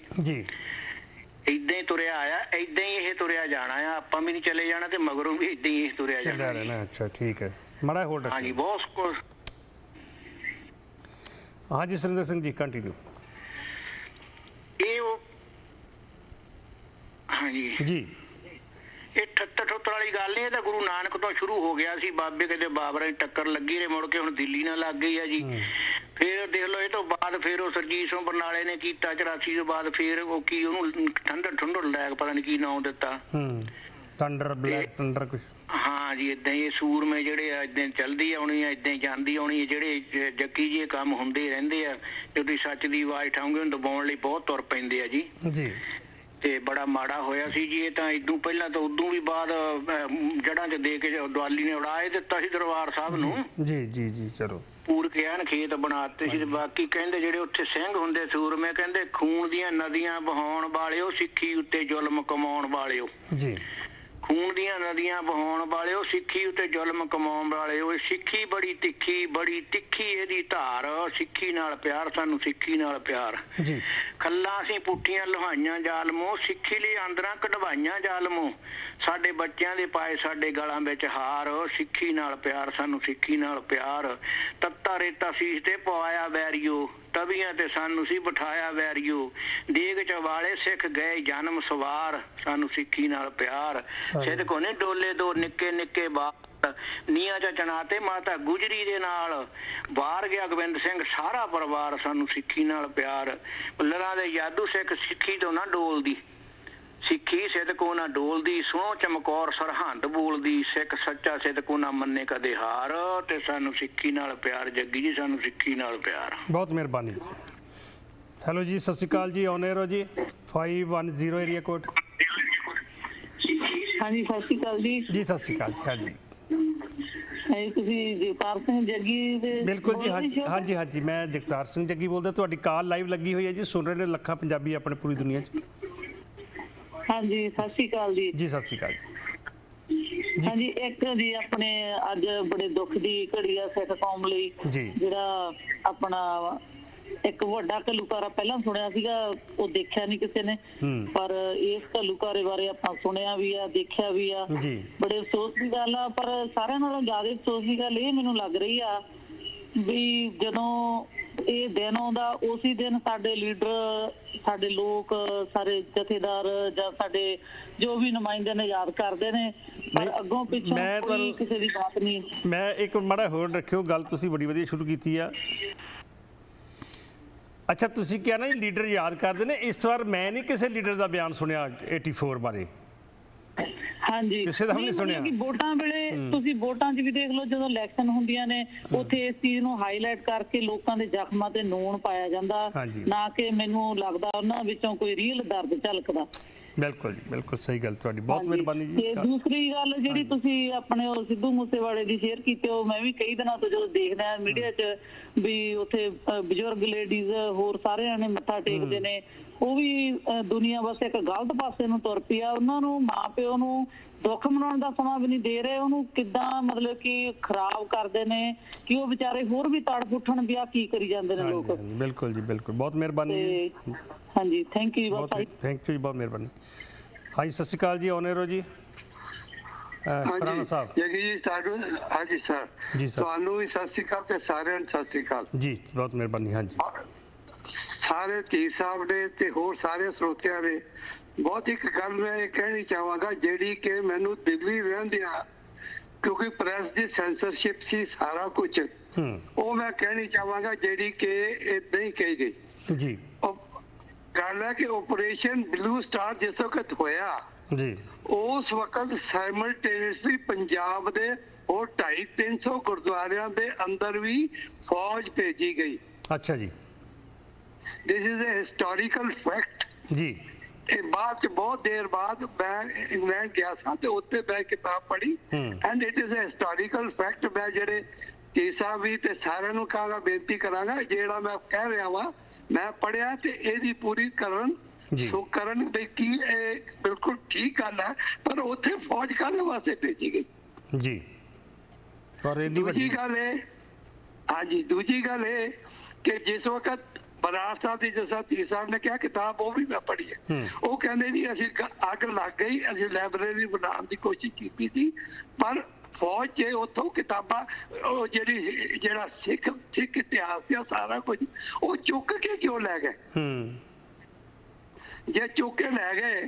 ਏਦਾਂ ਹੀ ਤੁਰਿਆ ਆਇਆ, ਏਦਾਂ ਹੀ ਇਹ ਤੁਰਿਆ ਜਾਣਾ ਆ। ਆਪਾਂ ਵੀ ਨਹੀਂ ਚਲੇ ਜਾਣਾ ਤੇ ਮਗਰੋਂ ਵੀ ਏਦਾਂ ਹੀ ਤੁਰਿਆ ਜਾਣਾ। ਅੱਛਾ, ਠੀਕ ਹੈ, ਮਾੜਾ ਹੋਲਡ ਰੱਖੋ। ਹਾਂਜੀ, ਬਹੁਤ ਕੁਝ। ਹਾਂਜੀ ਸੁਰਿੰਦਰ ਸਿੰਘ ਜੀ, ਕੰਟੀਨਿਊ। ਇਹ ਹਾਂਜੀ ਜੀ, ਇਹ 78 ਵਾਲੀ ਗੱਲ ਨਹੀਂ, ਇਹ ਤਾਂ ਗੁਰੂ ਨਾਨਕ ਤੋਂ ਸ਼ੁਰੂ ਹੋ ਗਿਆ ਸੀ। ਬਾਬੇ ਕਦੇ ਬਾਬਰਾਂ ਦੀ ਟੱਕਰ ਲੱਗੀ ਰਹੇ, ਮੁੜ ਕੇ ਹੁਣ ਦਿੱਲੀ ਨਾਲ ਲੱਗ ਗਈ ਆ ਜੀ। ਫਿਰ ਦੇਖ ਲਓ, ਇਹ ਤੋਂ ਬਾਅਦ ਫਿਰ ਉਹ ਸਰਜੀਤ ਸਿੰਘ ਬਰਨਾਲੇ ਨੇ ਕੀਤਾ 84 ਤੋਂ ਬਾਅਦ। ਫਿਰ ਉਹ ਕੀ ਉਹਨੂੰ ਠੰਡਰ ਲੈਕ ਪਤਾ ਨਹੀਂ ਕੀ ਨਾਮ ਦਿੱਤਾ, ਥੰਡਰ, ਬਲੈਕ ਥੰਡਰ ਕੁਛ। ਹਾਂ ਜੀ, ਏਦਾਂ ਹੀ ਸੂਰਮੇ ਜਿਹੜੇ ਆ ਏਦਾਂ ਚੱਲਦੀ ਆਉਣੀ ਆ, ਏਦਾਂ ਜਾਂਦੀ ਆਉਣੀ। ਜਿਹੜੇ ਜੱਗੀ ਜੀ ਕੰਮ ਹੁੰਦੇ ਰਹਿੰਦੇ ਆ, ਜਦੋਂ ਸੱਚ ਦੀ ਆਵਾਜ਼ ਠਾਉਂਗੇ ਉਹਨੂੰ ਦਬਾਉਣ ਲਈ ਬਹੁਤ ਤੁਰ ਪੈਂਦੇ ਆ ਜੀ। ਤੇ ਬੜਾ ਮਾੜਾ ਹੋਇਆ ਸੀ ਜੀ। ਇਹ ਤਾਂ ਇਦੋਂ ਪਹਿਲਾਂ ਤਾਂ ਉਦੋਂ ਵੀ ਬਾਅਦ ਜੜ੍ਹਾਂ 'ਚ ਦੇ ਕੇ ਦਵਾਲੀ ਨੇ ਉਡਾ ਦਿੱਤਾ ਸੀ ਦਰਬਾਰ ਸਾਹਿਬ ਨੂੰ। ਜੀ ਚਲੋ, ਪੂਰ ਕੇ ਐਨ ਖੇਤ ਬਣਾਤੇ ਸੀ। ਤੇ ਬਾਕੀ ਕਹਿੰਦੇ ਜਿਹੜੇ ਉੱਥੇ ਸਿੰਘ ਹੁੰਦੇ ਸੂਰਮੇ, ਕਹਿੰਦੇ ਖੂਨ ਦੀਆਂ ਨਦੀਆਂ ਬਹਾਉਣ ਵਾਲਿਓ, ਸਿੱਖੀ ਉੱਤੇ ਜ਼ੁਲਮ ਕਮਾਉਣ ਵਾਲਿਓ ਜੀ। ਖੂਨ ਦੀਆਂ ਨਦੀਆਂ ਬਹਾਉਣ ਵਾਲਿਓ, ਸਿੱਖੀ ਉੱਤੇ ਜ਼ੁਲਮ ਕਮਾਉਣ ਵਾਲਿਓ। ਸਿੱਖੀ ਬੜੀ ਤਿੱਖੀ ਇਹਦੀ ਧਾਰ, ਸਿੱਖੀ ਨਾਲ ਪਿਆਰ, ਸਾਨੂੰ ਸਿੱਖੀ ਨਾਲ ਪਿਆਰ ਜੀ। ਖੱਲਾਂ ਅਸੀਂ ਪੁੱਠੀਆਂ ਲੁਹਾਈਆਂ ਜ਼ਾਲਮੋ, ਸਿੱਖੀ ਲਈ ਆਂਦਰਾਂ ਕਢਵਾਈਆਂ ਜ਼ਾਲਮੋ। ਸਾਡੇ ਬੱਚਿਆਂ ਦੇ ਪਾਏ ਸਾਡੇ ਗਲਾਂ ਵਿੱਚ ਹਾਰ, ਸਿੱਖੀ ਨਾਲ ਪਿਆਰ, ਸਾਨੂੰ ਸਿੱਖੀ ਨਾਲ ਪਿਆਰ। ਤੱਤਾ ਰੇਤਾ ਸੀਸ ਤੇ ਪਵਾਇਆ ਵੈਰੀਓ, ਤਵੀਆਂ ਤੇ ਸਾਨੂੰ ਸੀ ਬਿਠਾਇਆ ਵੈਰੀਓ। ਦੇਗ ਚ ਵਾਲੇ ਸਿੱਖ ਗਏ ਜਨਮ ਸਵਾਰ, ਸਾਨੂੰ ਸਿੱਖੀ ਨਾਲ ਪਿਆਰ। ਸਿੱਧ ਨੇ ਡੋਲੇ 2 ਨਿੱਕੇ ਨਿੱਕੇ ਬਾਲ, ਨੀਆਂ ਚ ਚਣਾ ਤੇ ਮਾਤਾ ਗੁਜਰੀ ਦੇ ਨਾਲ। ਬਾਹਰ ਗਿਆ ਗੋਬਿੰਦ ਸਿੰਘ ਸਾਰਾ ਪਰਿਵਾਰ, ਸਾਨੂੰ ਸਿੱਖੀ ਨਾਲ ਪਿਆਰ। ਲਰਾਂ ਦੇ ਜਾਦੂ ਸਿੱਖ ਸਿੱਖੀ ਤੋਂ ਨਾ ਡੋਲਦੀ, ਸਿੱਖੀ ਸਿਦਕੋ ਨਾ ਡੋਲਦੀ। ਸੁਣੋ ਚਮਕੌਰ ਸਰਹੰਦ ਬੋਲਦੀ, ਸਿੱਖ ਸੱਚਾ ਸਿਦਕੋ ਨਾ ਮੰਨੇ ਕਦੇ ਹਾਰ। ਤੇ ਸਾਨੂੰ ਸਿੱਖੀ ਨਾਲ ਪਿਆਰ ਜੱਗੀ ਜੀ, ਸਾਨੂੰ ਸਿੱਖੀ ਨਾਲ ਪਿਆਰ। ਬਹੁਤ ਮਿਹਰਬਾਨੀ। ਹੈਲੋ ਜੀ, ਸਤਿ ਸ਼੍ਰੀ ਅਕਾਲ ਜੀ, ਔਨ 에ਅਰ ਹੋ ਜੀ, 510 ਏਰੀਆ ਕੋਡ। ਹਾਂਜੀ, ਸਤਿ ਸ਼੍ਰੀ ਅਕਾਲ ਜੀ। ਜੀ ਸਤਿ ਸ਼੍ਰੀ ਅਕਾਲ। ਹਾਂਜੀ, ਤੁਸੀਂ ਜਗਤਾਰ ਸਿੰਘ ਜੱਗੀ ਦੇ? ਬਿਲਕੁਲ ਜੀ, ਹਾਂਜੀ, ਮੈਂ ਜਗਤਾਰ ਸਿੰਘ ਜੱਗੀ ਬੋਲਦਾ। ਤੁਹਾਡੀ ਕਾਲ ਲਾਈਵ ਲੱਗੀ ਹੋਈ ਹੈ ਜੀ, ਸੁਣ ਰਹੇ ਨੇ ਲੱਖਾਂ ਪੰਜਾਬੀ ਆਪਣੇ ਪੂਰੀ ਦੁਨੀਆ 'ਚ। ਹਾਂਜੀ, ਸਤਿ ਸ਼੍ਰੀ ਅਕਾਲ ਜੀ। ਜੀ ਸਤਿ ਸ਼੍ਰੀ ਅਕਾਲ ਜੀ। ਹਾਂਜੀ, ਇੱਕ ਜੀ ਆਪਣੇ ਅੱਜ ਬੜੇ ਦੁੱਖ ਦੀ ਘੜੀ ਆ ਸਿੱਖ ਕੌਮ ਲਈ। ਜਿਹੜਾ ਆਪਣਾ ਇੱਕ ਵੱਡਾ ਘੱਲੂਕਾਰਾ ਪਹਿਲਾਂ ਸੁਣਿਆ ਸੀਗਾ, ਉਹ ਦੇਖਿਆ ਨਹੀਂ ਕਿਸੇ ਨੇ, ਪਰ ਇਸ ਘੱਲੂਕਾਰੇ ਬਾਰੇ ਆਪਾਂ ਸੁਣਿਆ ਵੀ ਆ, ਦੇਖਿਆ ਵੀ ਆ। ਬੜੇ ਅਫਸੋਸ ਦੀ ਗੱਲ ਆ, ਪਰ ਸਾਰਿਆਂ ਨਾਲੋਂ ਜ਼ਿਆਦਾ ਅਫਸੋਸ ਦੀ ਗੱਲ ਇਹ ਮੈਨੂੰ ਲੱਗ ਰਹੀ ਆ ਵੀ ਜਦੋਂ ਇਹ ਦਿਨ ਆਉਂਦਾ ਉਸੇ ਦਿਨ ਸਾਡੇ ਲੀਡਰ, ਸਾਡੇ ਲੋਕ, ਸਾਰੇ ਜਥੇਦਾਰ ਜਾਂ ਸਾਡੇ ਜੋ ਵੀ ਨੁਮਾਇੰਦੇ ਨੇ ਯਾਦ ਕਰਦੇ ਨੇ, ਪਰ ਅੱਗੋਂ ਪਿੱਛੋਂ ਕੋਈ ਕਿਸੇ ਦੀ ਬਾਤ ਨਹੀਂ। ਮੈਂ ਇੱਕ ਮਾੜਾ ਹੋਰ ਰੱਖਿਓ ਗੱਲ, ਤੁਸੀਂ ਬੜੀ ਵਧੀਆ ਸ਼ੁਰੂ ਕੀਤੀ ਆ। ਅੱਛਾ, ਤੁਸੀਂ ਕਿਹਾ ਨਾ ਜੀ ਲੀਡਰ ਯਾਦ ਕਰਦੇ ਨੇ, ਇਸ ਵਾਰ ਮੈਂ ਨਹੀਂ ਕਿਸੇ ਲੀਡਰ ਦਾ ਬਿਆਨ ਸੁਣਿਆ 84 ਬਾਰੇ। ਹਾਂਜੀ, ਕਿਸੇ ਦਾ ਵੀ ਨਹੀਂ ਸੁਣਿਆ। ਵੋਟਾਂ ਵੇਲੇ ਤੁਸੀਂ ਵੋਟਾਂ 'ਚ ਵੀ ਦੇਖ ਲਓ, ਜਦੋਂ ਇਲੈਕਸ਼ਨ ਹੁੰਦੀਆਂ ਨੇ ਉੱਥੇ ਇਸ ਚੀਜ਼ ਨੂੰ ਹਾਈਲਾਈਟ ਕਰਕੇ ਲੋਕਾਂ ਦੇ ਜ਼ਖਮਾਂ ਤੇ ਨੂਣ ਪਾਇਆ ਜਾਂਦਾ, ਨਾ ਕਿ ਮੈਨੂੰ ਲੱਗਦਾ ਉਹਨਾਂ ਵਿੱਚੋਂ ਕੋਈ ਰੀਅਲ ਦਰਦ ਝਲਕਦਾ। ਬਿਲਕੁਲ ਜੀ, ਬਿਲਕੁਲ ਸਹੀ ਗੱਲ ਤੁਹਾਡੀ, ਬਹੁਤ ਮਿਹਰਬਾਨੀ ਜੀ। ਤੇ ਦੂਸਰੀ ਗੱਲ ਜਿਹੜੀ ਤੁਸੀਂ ਆਪਣੇ ਉਹ ਸਿੱਧੂ ਮੂਸੇਵਾਲੇ ਦੀ ਸ਼ੇਅਰ ਕੀਤੀ, ਉਹ ਮੈਂ ਵੀ ਕਈ ਦਿਨਾਂ ਤੋਂ ਜਦੋਂ ਦੇਖਦੇ ਆ ਮੀਡੀਆ 'ਚ ਵੀ ਉੱਥੇ ਬਜ਼ੁਰਗ ਲੇਡੀਜ਼ ਹੋਰ ਸਾਰਿਆਂ ਨੇ ਮੱਥਾ ਟੇਕਦੇ ਨੇ, ਉਹ ਵੀ ਦੁਨੀਆ ਬਸ ਇੱਕ ਗਲਤ ਪਾਸੇ ਨੂੰ ਤੁਰ ਪਈ ਆ। ਉਹਨਾਂ ਨੂੰ ਮਾਂ ਪਿਓ ਨੂੰ ਦੁੱਖ ਮਨਾਉਣ ਦਾ ਸਮਾਂ ਵੀ ਨਹੀਂ ਦੇ ਰਹੇ, ਉਹਨੂੰ ਕਿੱਦਾਂ ਮਤਲਬ ਕਿ ਖਰਾਬ ਕਰਦੇ ਨੇ ਕਿ ਉਹ ਵਿਚਾਰੇ ਹੋਰ ਵੀ ਤੜਫ ਉੱਠਣ ਵੀ ਆ ਕੀ ਕਰੀ ਜਾਂਦੇ ਨੇ ਲੋਕ। ਬਿਲਕੁਲ ਜੀ, ਬਿਲਕੁਲ, ਬਹੁਤ ਮਿਹਰਬਾਨੀ ਜੀ। ਹਾਂਜੀ, ਥੈਂਕ ਯੂ ਜੀ, ਥੈਂਕ ਯੂ ਜੀ, ਬਹੁਤ ਮਿਹਰਬਾਨੀ। ਹਾਂਜੀ, ਸਤਿ ਸ਼੍ਰੀ ਅਕਾਲ ਜੀ, ਔਨੇਰੋ ਜੀ, ਖੁਰਾਨਾ ਸਾਹਿਬ ਜੀ। ਹਾਂਜੀ ਸਰ ਜੀ, ਸਰ ਤੁਹਾਨੂੰ ਵੀ ਸਤਿ ਸ਼੍ਰੀ ਅਕਾਲ ਤੇ ਸਾਰਿਆਂ ਨੂੰ ਸਤਿ ਸ਼੍ਰੀ ਅਕਾਲ ਜੀ, ਬਹੁਤ ਮਿਹਰਬਾਨੀ। ਹਾਂਜੀ, ਸਾਰੇ ਧੀ ਸਾਹਿਬ ਨੇ ਤੇ ਹੋਰ ਸਾਰੇ ਸਰੋਤਿਆਂ ਨੇ, ਬਹੁਤ ਇੱਕ ਗੱਲ ਮੈਂ ਇਹ ਕਹਿਣੀ ਚਾਹਾਂਗਾ ਜਿਹੜੀ ਕਿ ਮੈਨੂੰ ਦਿੱਲੀ ਰਹਿੰਦਿਆਂ, ਕਿਉਂਕਿ ਪ੍ਰੈਸ ਦੀ ਸੈਂਸਰਸ਼ਿਪ ਸੀ ਸਾਰਾ ਕੁਝ, ਉਹ ਮੈਂ ਕਹਿਣੀ ਚਾਹਾਂਗਾ ਜਿਹੜੀ ਕਿ ਏਦਾਂ ਹੀ ਕਹੀ ਗਈ ਜੀ। ਗੱਲ ਹੈ ਕਿ ਆਪਰੇਸ਼ਨ ਬਲੂ ਸਟਾਰ ਜਿਸ ਵਕਤ ਹੋਇਆ ਜੀ, ਉਸ ਵਕਤ ਸਾਈਮਲਟੇਨੀਅਸਲੀ ਪੰਜਾਬ ਦੇ ਹੋਰ 250-300 ਗੁਰਦੁਆਰਿਆਂ ਦੇ ਅੰਦਰ ਵੀ ਫੌਜ ਭੇਜੀ ਗਈ। ਅੱਛਾ ਜੀ, this is a historical fact ਜੀ। ਇਹ ਬਾਅਦ ਚ ਬਹੁਤ ਦੇਰ ਬਾਅਦ ਮੈਂ ਇੰਗਲੈਂਡ ਗਿਆ ਸਾਂ ਤੇ ਉੱਥੇ ਮੈਂ ਕਿਤਾਬ ਪੜ੍ਹੀ, and it is a historical fact. ਮੈਂ ਜਿਹੜੇ ਜੀ ਸਾਹਿਬ ਵੀ ਤੇ ਸਾਰਿਆਂ ਨੂੰ ਕਹਾਂਗਾ, ਬੇਨਤੀ ਕਰਾਂਗਾ, ਜਿਹੜਾ ਮੈਂ ਕਹਿ ਰਿਹਾ ਵਾਂ ਮੈਂ ਪੜ੍ਹਿਆ ਤੇ ਇਹਦੀ ਪੂਰੀ ਕਰਨ ਵੀ ਕੀ ਇਹ ਬਿਲਕੁਲ ਠੀਕ ਗੱਲ ਹੈ, ਪਰ ਉੱਥੇ ਫੌਜ ਕਾਹਦੇ ਵਾਸਤੇ ਭੇਜੀ ਗਈ ਜੀ। ਦੂਜੀ ਗੱਲ ਇਹ, ਹਾਂਜੀ, ਦੂਜੀ ਗੱਲ ਇਹ ਕਿ ਜਿਸ ਵਕਤ ਬਰਾੜ ਸਾਹਿਬ ਦੀ, ਜਿਸ ਧੀ ਸਾਹਿਬ ਨੇ ਕਿਹਾ ਕਿਤਾਬ ਉਹ ਵੀ ਮੈਂ ਪੜ੍ਹੀ ਹੈ, ਉਹ ਕਹਿੰਦੇ ਜੀ ਅਸੀਂ ਅੱਗ ਲੱਗ ਗਈ, ਅਸੀਂ ਲਾਇਬ੍ਰੇਰੀ ਬਣਾਉਣ ਦੀ ਕੋਸ਼ਿਸ਼ ਕੀਤੀ ਸੀ, ਪਰ ਫੌਜ 'ਚ ਉੱਥੋਂ ਕਿਤਾਬਾਂ ਉਹ ਜਿਹੜਾ ਸਿੱਖ ਇਤਿਹਾਸ ਦਾ ਸਾਰਾ ਕੁਝ ਉਹ ਚੁੱਕ ਕੇ ਕਿਉਂ ਲੈ ਗਏ? ਜੇ ਚੁੱਕ ਕੇ ਲੈ ਗਏ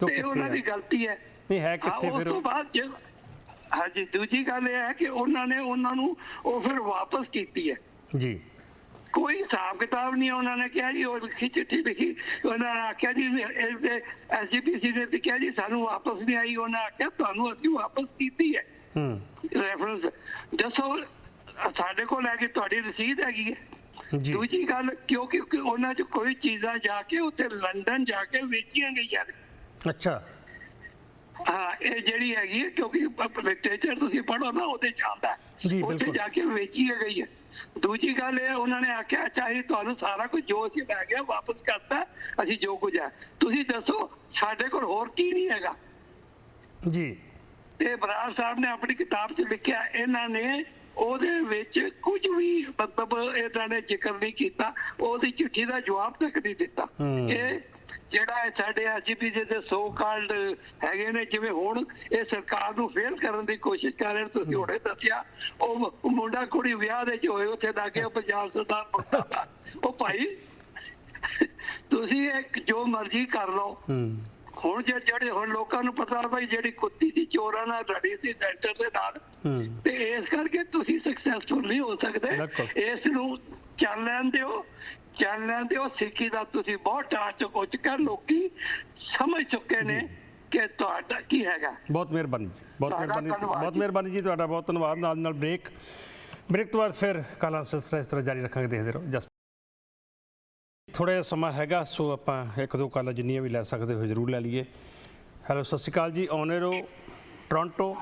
ਤੇ ਉਹਨਾਂ ਦੀ ਗਲਤੀ ਹੈ। ਉਸ ਤੋਂ ਬਾਅਦ ਹਾਂਜੀ, ਦੂਜੀ ਗੱਲ ਇਹ ਹੈ ਕਿ ਉਹਨਾਂ ਨੂੰ ਉਹ ਫਿਰ ਵਾਪਸ ਕੀਤੀ ਹੈ ਜੀ। ਕੋਈ ਹਿਸਾਬ ਕਿਤਾਬ ਨਹੀਂ ਉਹਨਾਂ ਨੇ ਕਿਹਾ ਜੀ, ਉਹ ਲਿਖੀ ਚਿੱਠੀ ਲਿਖੀ, ਉਹਨਾਂ ਨੇ ਆਖਿਆ ਜੀ SGPC ਨੇ ਕਿਹਾ ਜੀ ਸਾਨੂੰ ਵਾਪਸ ਨਹੀਂ ਆਈ, ਉਹਨਾਂ ਆਖਿਆ ਤੁਹਾਨੂੰ ਅਸੀਂ ਵਾਪਸ ਕੀਤੀ ਹੈ। ਰੈਫਰੈਂਸ ਦੱਸੋ ਸਾਡੇ ਕੋਲ ਲੈ ਕੇ ਤੁਹਾਡੀ ਰਸੀਦ ਹੈਗੀ ਹੈ। ਦੂਜੀ ਗੱਲ, ਕਿਉਂਕਿ ਉਹਨਾਂ 'ਚ ਕੋਈ ਚੀਜ਼ਾਂ ਜਾ ਕੇ ਉੱਥੇ ਲੰਡਨ ਜਾ ਕੇ ਵੇਚੀਆਂ ਗਈਆਂ ਨੇ। ਅੱਛਾ, ਹਾਂ, ਇਹ ਜਿਹੜੀ ਹੈਗੀ ਹੈ, ਕਿਉਂਕਿ ਲਿਟਰੇਚਰ ਤੁਸੀਂ ਪੜ੍ਹੋ ਨਾ ਉਹਦੇ ਚ ਆਉਂਦਾ, ਉੱਥੇ ਜਾ ਕੇ ਵੇਚੀ ਗਈ ਹੈ। ਦੂਜੀ ਗੱਲ ਇਹ, ਉਹਨਾਂ ਨੇ ਆਖਿਆ ਚਾਹੇ ਤੁਹਾਨੂੰ ਸਾਰਾ ਕੁਝ ਜੋ ਅਸੀਂ ਲੈ ਗਿਆ ਵਾਪਸ ਕਰਤਾ, ਅਸੀਂ ਜੋ ਕੁਝ ਹੈ, ਤੁਸੀਂ ਦੱਸੋ ਸਾਡੇ ਕੋਲ ਹੋਰ ਕੀ ਨਹੀਂ ਹੈਗਾ ਜੀ। ਤੇ ਬਰਾੜ ਸਾਹਿਬ ਨੇ ਆਪਣੀ ਕਿਤਾਬ 'ਚ ਲਿਖਿਆ, ਇਹਨਾਂ ਨੇ ਉਹਦੇ ਵਿੱਚ ਕੁਝ ਵੀ ਮਤਲਬ ਇਹਨਾਂ ਨੇ ਜ਼ਿਕਰ ਨਹੀਂ ਕੀਤਾ, ਉਹਦੀ ਚਿੱਠੀ ਦਾ ਜਵਾਬ ਤੱਕ ਨਹੀਂ ਦਿੱਤਾ। ਇਹ ਜਿਹੜਾ ਸਾਡੇ SGPC ਦੇ ਸੋ ਕਾਲਡ ਹੈਗੇ ਨੇ, ਜਿਵੇਂ ਹੁਣ ਇਹ ਸਰਕਾਰ ਨੂੰ ਫੇਲ ਕਰਨ ਦੀ ਕੋਸ਼ਿਸ਼ ਕਰ ਰਹੇ, ਤੁਸੀਂ ਹੁਣੇ ਦੱਸਿਆ ਉਹ ਮੁੰਡਾ ਕੁੜੀ ਵਿਆਹ ਦੇ 'ਚ ਹੋਏ ਉੱਥੇ ਜਾ ਕੇ ਪੰਜਾਬ ਸਰਦਾਰ ਮੁੰਡਾ, ਉਹ ਭਾਈ ਤੁਸੀਂ ਜੋ ਮਰਜ਼ੀ ਕਰ ਲਓ। ਹੁਣ ਜਿਹੜੇ ਹੁਣ ਲੋਕਾਂ ਨੂੰ ਪਤਾ ਭਾਈ ਜਿਹੜੀ ਕੁੱਤੀ ਦੀ ਚੋਰਾਂ ਨਾਲ ਲੜੀ ਸੀ ਸੈਂਟਰ ਦੇ ਨਾਲ, ਤੇ ਇਸ ਕਰਕੇ ਤੁਸੀਂ ਸਕਸੈਸਫੁਲ ਨਹੀਂ ਹੋ ਸਕਦੇ। ਇਸ ਨੂੰ ਚੱਲ ਲੈਣ ਦਿਓ। ਸਿੱਖੀ ਦਾ ਤੁਸੀਂ ਬਹੁਤ ਟਾਚ ਹੋ ਚੁੱਕਾ, ਲੋਕੀ ਸਮਝ ਚੁੱਕੇ ਨੇ ਕਿ ਤੁਹਾਡਾ ਕੀ ਹੈਗਾ। ਬਹੁਤ ਮਿਹਰਬਾਨੀ ਜੀ, ਬਹੁਤ ਮਿਹਰਬਾਨੀ ਜੀ, ਤੁਹਾਡਾ ਬਹੁਤ ਧੰਨਵਾਦ। ਨਾਲ ਬ੍ਰੇਕ ਤੋਂ ਬਾਅਦ ਫਿਰ ਕਾਲਾਂ ਸਿਲਸਿਲਾ ਇਸ ਤਰ੍ਹਾਂ ਜਾਰੀ ਰੱਖਾਂਗੇ, ਦੇਖਦੇ ਰਹੋ। ਥੋੜਾ ਜਿਹਾ ਸਮਾਂ ਹੈਗਾ, ਸੋ ਆਪਾਂ ਇੱਕ ਦੋ ਕਾਲਾਂ ਜਿੰਨੀਆਂ ਵੀ ਲੈ ਸਕਦੇ ਹੋ ਜ਼ਰੂਰ ਲੈ ਲਈਏ। ਹੈਲੋ, ਸਤਿ ਸ਼੍ਰੀ ਅਕਾਲ ਜੀ, ਔਨੇਰੋ ਟੋਰਾਂਟੋ।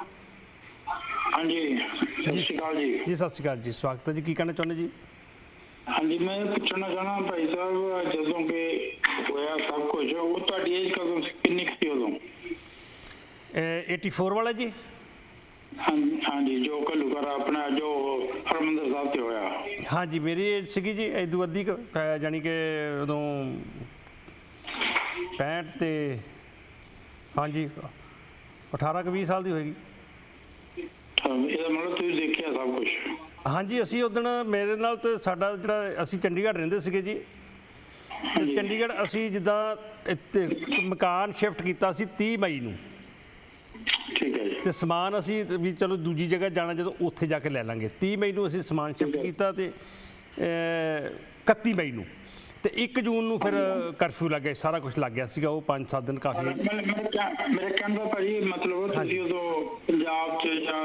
ਹਾਂਜੀ, ਸਤਿ ਸ਼੍ਰੀ ਅਕਾਲ ਜੀ। ਜੀ ਸਤਿ ਸ਼੍ਰੀ ਅਕਾਲ ਜੀ, ਸਵਾਗਤ ਹੈ ਜੀ। ਕੀ ਕਹਿਣਾ ਚਾਹੁੰਦੇ ਜੀ? ਹਾਂਜੀ, ਮੈਂ ਪੁੱਛਣਾ ਚਾਹਣਾ ਭਾਈ ਸਾਹਿਬ, ਜਦੋਂ ਕਿ ਹੋਇਆ ਸਭ ਕੁਝ, ਉਹ ਤੁਹਾਡੀ ਏਜ ਕਦੋਂ ਸੀ, ਕਿੰਨੀ ਸੀ ਉਦੋਂ? 84 ਵਾਲਾ ਜੀ। ਹਾਂਜੀ, ਜੋ ਘੱਲੂਘਾਰਾ ਆਪਣਾ ਜੋ ਹਰਮੰਦਰ ਸਾਹਿਬ ਤੇ ਹੋਇਆ। ਹਾਂਜੀ, ਮੇਰੀ ਏਜ ਸੀਗੀ ਜੀ ਇਦੋਂ ਅੱਧੀ ਕੁ, ਜਾਣੀ ਕਿ ਉਦੋਂ 65 ਤੇ ਹਾਂਜੀ 18 ਕੁ 20 ਸਾਲ ਦੀ ਹੋਏਗੀ। ਇਹਦਾ ਮਤਲਬ ਤੁਸੀਂ ਦੇਖਿਆ ਸਭ ਕੁਝ? ਹਾਂਜੀ, ਅਸੀਂ ਉਦਣ ਮੇਰੇ ਨਾਲ ਤੇ ਸਾਡਾ ਜਿਹੜਾ ਅਸੀਂ ਚੰਡੀਗੜ੍ਹ ਰਹਿੰਦੇ ਸੀਗੇ ਜੀ, ਤੇ ਚੰਡੀਗੜ੍ਹ ਅਸੀਂ ਜਿੱਦਾਂ ਇੱਥੇ ਮਕਾਨ ਸ਼ਿਫਟ ਕੀਤਾ ਸੀ 30 ਮਈ ਨੂੰ, ਠੀਕ ਹੈ ਜੀ। ਤੇ ਸਮਾਨ ਅਸੀਂ ਵੀ ਚਲੋ ਦੂਜੀ ਜਗ੍ਹਾ ਜਾਣਾ ਜਦੋਂ ਉੱਥੇ ਜਾ ਕੇ ਲੈ ਲਾਂਗੇ। 30 ਮਈ ਨੂੰ ਅਸੀਂ ਸਮਾਨ ਸ਼ਿਫਟ ਕੀਤਾ ਤੇ 31 ਮਈ ਨੂੰ, ਤੇ 1 ਜੂਨ ਨੂੰ ਫਿਰ ਕਰਫਿਊ ਲੱਗ ਗਿਆ, ਸਾਰਾ ਕੁਝ ਲੱਗ ਗਿਆ ਸੀਗਾ। ਉਹ 5-7 ਦਿਨ ਕਾਫੀ। ਮੇਰੇ ਕਹਿਣ ਦਾ ਭਾਜੀ ਮਤਲਬ ਤੁਸੀਂ ਉਦੋਂ ਪੰਜਾਬ 'ਚ ਜਾਂ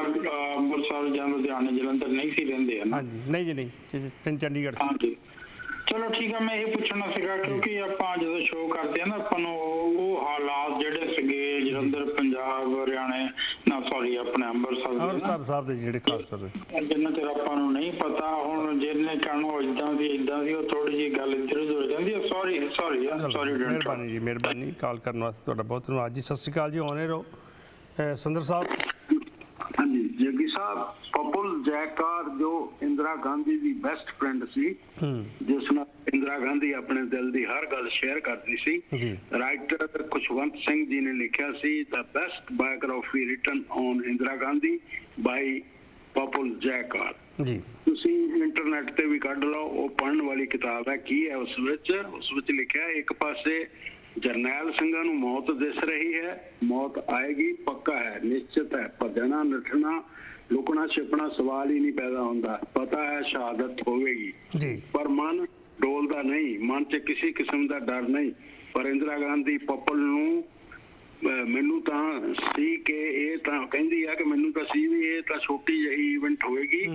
ਅੰਮ੍ਰਿਤਸਰ ਜਾਂ ਲੁਧਿਆਣੇ ਜਲੰਧਰ ਨਹੀਂ ਸੀ ਰਹਿੰਦੇ ਹਨ? ਹਾਂਜੀ, ਨਹੀਂ ਜੀ, ਨਹੀਂ, ਚੰਡੀਗੜ੍ਹ ਸੀ। ਹਾਂਜੀ, ਚਲੋ ਠੀਕ ਆ। ਮੈਂ ਇਹ ਪੁੱਛਣਾ ਸੀਗਾ ਕਿਉਂਕਿ ਆਪਾਂ ਜਦੋਂ ਸ਼ੋਅ ਕਰਦੇ ਆ ਨਾ, ਆਪਾਂ ਨੂੰ ਉਹ ਹਾਲਾਤ ਜਿਹੜੇ ਸੀਗੇ ਜਲੰਧਰ, ਪੰਜਾਬ, ਹਰਿਆਣੇ ਸੌਰੀ ਆਪਣੇ ਅੰਮ੍ਰਿਤਸਰ ਸਾਹਿਬ ਦੇ ਜਿਹੜੇ ਖਾਸ ਸਰ ਜਿੰਨਾ ਚਿਰ ਆਪਾਂ ਨੂੰ ਨਹੀਂ ਪਤਾ। ਹੁਣ ਜਿਹਨੇ ਕਹਿਣਾ ਉਹ ਇਦਾਂ ਦੀ ਉਹ ਥੋੜੀ ਜਿਹੀ ਗੱਲ ਇੱਧਰ ਉੱਧਰ ਹੋ ਜਾਂਦੀ ਹੈ। ਸੌਰੀ। ਮਿਹਰਬਾਨੀ ਜੀ, ਮਿਹਰਬਾਨੀ ਕਾਲ ਕਰਨ ਵਾਸਤੇ ਤੁਹਾਡਾ ਬਹੁਤ ਧੰਨਵਾਦ ਜੀ। ਸਤਿ ਸ਼੍ਰੀ ਅਕਾਲ ਜੀ, ਆਉਣੇ ਰਹੋ ਸੰਦਰ ਸਾਹਿਬ। ਹਾਂਜੀ ਜੱਗੀ ਸਾਹਿਬ, ਪਪਲ ਜੈਕਾਰ ਜੋ ਇੰਦਰਾ ਗਾਂਧੀ ਦੀ ਬੈਸਟ ਫਰੈਂਡ ਸੀ, ਜਿਸ ਨਾਲ ਇੰਦਰਾ ਗਾਂਧੀ ਆਪਣੇ ਦਿਲ ਦੀ ਹਰ ਗੱਲ ਸ਼ੇਅਰ ਕਰਦੀ ਸੀ। ਰਾਈਟਰ ਖੁਸ਼ਵੰਤ ਸਿੰਘ ਜੀ ਨੇ ਲਿਖਿਆ ਸੀ the best biography written on Indira Gandhi by Pupul Jayakar. ਤੁਸੀਂ ਇੰਟਰਨੈਟ ਤੇ ਵੀ ਕੱਢ ਲਓ, ਉਹ ਪੜ੍ਹਨ ਵਾਲੀ ਕਿਤਾਬ ਹੈ। ਕੀ ਹੈ ਉਸ ਵਿੱਚ ਲਿਖਿਆ, ਇੱਕ ਪਾਸੇ ਜਰਨੈਲ ਸਿੰਘਾਂ ਨੂੰ ਮੌਤ ਦਿਸ ਰਹੀ ਹੈ, ਮੌਤ ਆਏਗੀ ਪੱਕਾ ਹੈ, ਨਿਸ਼ਚਿਤ ਹੈ, ਭੱਜਣਾ ਨੱਠਣਾ ਲੁਕਣਾ ਛਿਪਣਾ ਸਵਾਲ ਹੀ ਨਹੀਂ ਪੈਦਾ ਹੁੰਦਾ, ਪਤਾ ਹੈ ਸ਼ਹਾਦਤ ਹੋਵੇਗੀ, ਪਰ ਮਨ ਡੋਲਦਾ ਨਹੀਂ, ਮਨ 'ਚ ਕਿਸੇ ਕਿਸਮ ਦਾ ਡਰ ਨਹੀਂ। ਪਰ ਇੰਦਰਾ ਗਾਂਧੀ ਪਪਲ ਨੂੰ ਮੈਨੂੰ ਤਾਂ ਸੀ ਕਿ ਇਹ ਤਾਂ ਕਹਿੰਦੀ ਆ ਕਿ ਮੈਨੂੰ ਤਾਂ ਸੀ ਵੀ ਇਹ ਤਾਂ ਛੋਟੀ ਜਿਹੀ ਇਵੈਂਟ ਹੋਏਗੀ,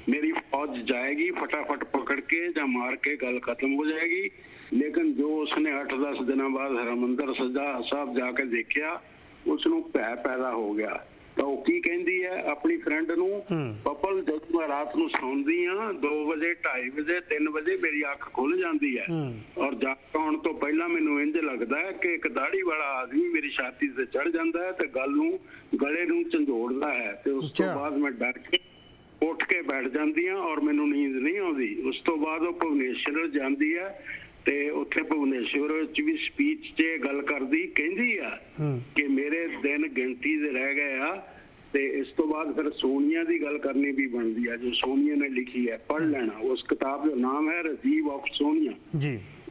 ਮੇਰੀ ਫੌਜ ਜਾਏਗੀ ਫਟਾਫਟ ਪਕੜ ਕੇ ਜਾਂ ਮਾਰ ਕੇ ਗੱਲ ਖਤਮ ਹੋ ਜਾਏਗੀ। ਲੇਕਿਨ ਜੋ ਉਸਨੇ 8-10 ਦਿਨਾਂ ਬਾਅਦ ਹਰਿਮੰਦਰ ਸਾਹਿਬ ਜਾ ਕੇ ਦੇਖਿਆ, ਉਸ ਨੂੰ ਭੈ ਪੈਦਾ ਹੋ ਗਿਆ। ਤਾਂ ਉਹ ਕੀ ਕਹਿੰਦੀ ਹੈ ਆਪਣੀ ਫਰੈਂਡ ਨੂੰ, ਪਪਲ ਜਦੋਂ ਮੈਂ ਰਾਤ ਨੂੰ ਸੌਂਦੀ ਹਾਂ 2 ਵਜੇ 2:30 ਵਜੇ 3 ਵਜੇ ਮੇਰੀ ਅੱਖ ਖੁੱਲ ਜਾਂਦੀ ਹੈ, ਔਰ ਜਾਗ ਆਉਣ ਤੋਂ ਪਹਿਲਾਂ ਮੈਨੂੰ ਇੰਝ ਲੱਗਦਾ ਹੈ ਕਿ ਇੱਕ ਦਾੜੀ ਵਾਲਾ ਆਦਮੀ ਮੇਰੀ ਛਾਤੀ ਤੇ ਚੜ ਜਾਂਦਾ ਹੈ ਤੇ ਗਲੇ ਨੂੰ ਝੰਜੋੜਦਾ ਹੈ, ਤੇ ਉਸ ਤੋਂ ਬਾਅਦ ਮੈਂ ਡਰ ਕੇ ਉੱਠ ਕੇ ਬੈਠ ਜਾਂਦੀ ਹਾਂ ਔਰ ਮੈਨੂੰ ਨੀਂਦ ਨਹੀਂ ਆਉਂਦੀ। ਉਸ ਤੋਂ ਬਾਅਦ ਉਹ ਭੁਵਨੇਸ਼ਵਰ ਜਾਂਦੀ ਹੈ ਤੇ ਉੱਥੇ ਭੁਵਨੇਸ਼ਵਰ ਵਿੱਚ ਵੀ ਸਪੀਚ 'ਚ ਗੱਲ ਕਰਦੀ, ਕਹਿੰਦੀ ਆ ਕਿ ਮੇਰੇ ਦਿਨ ਗਿਣਤੀ ਦੇ ਰਹਿ ਗਏ ਆ। ਤੇ ਇਸ ਤੋਂ ਬਾਅਦ ਫਿਰ ਸੋਨੀਆ ਦੀ ਗੱਲ ਕਰਨੀ ਵੀ ਬਣਦੀ ਆ, ਜੋ ਸੋਨੀਆ ਨੇ ਲਿਖੀ ਹੈ, ਪੜ੍ਹ ਲੈਣਾ। ਉਸ ਕਿਤਾਬ ਦਾ ਨਾਮ ਹੈ ਰਾਜੀਵ ਆਫ ਸੋਨੀਆ।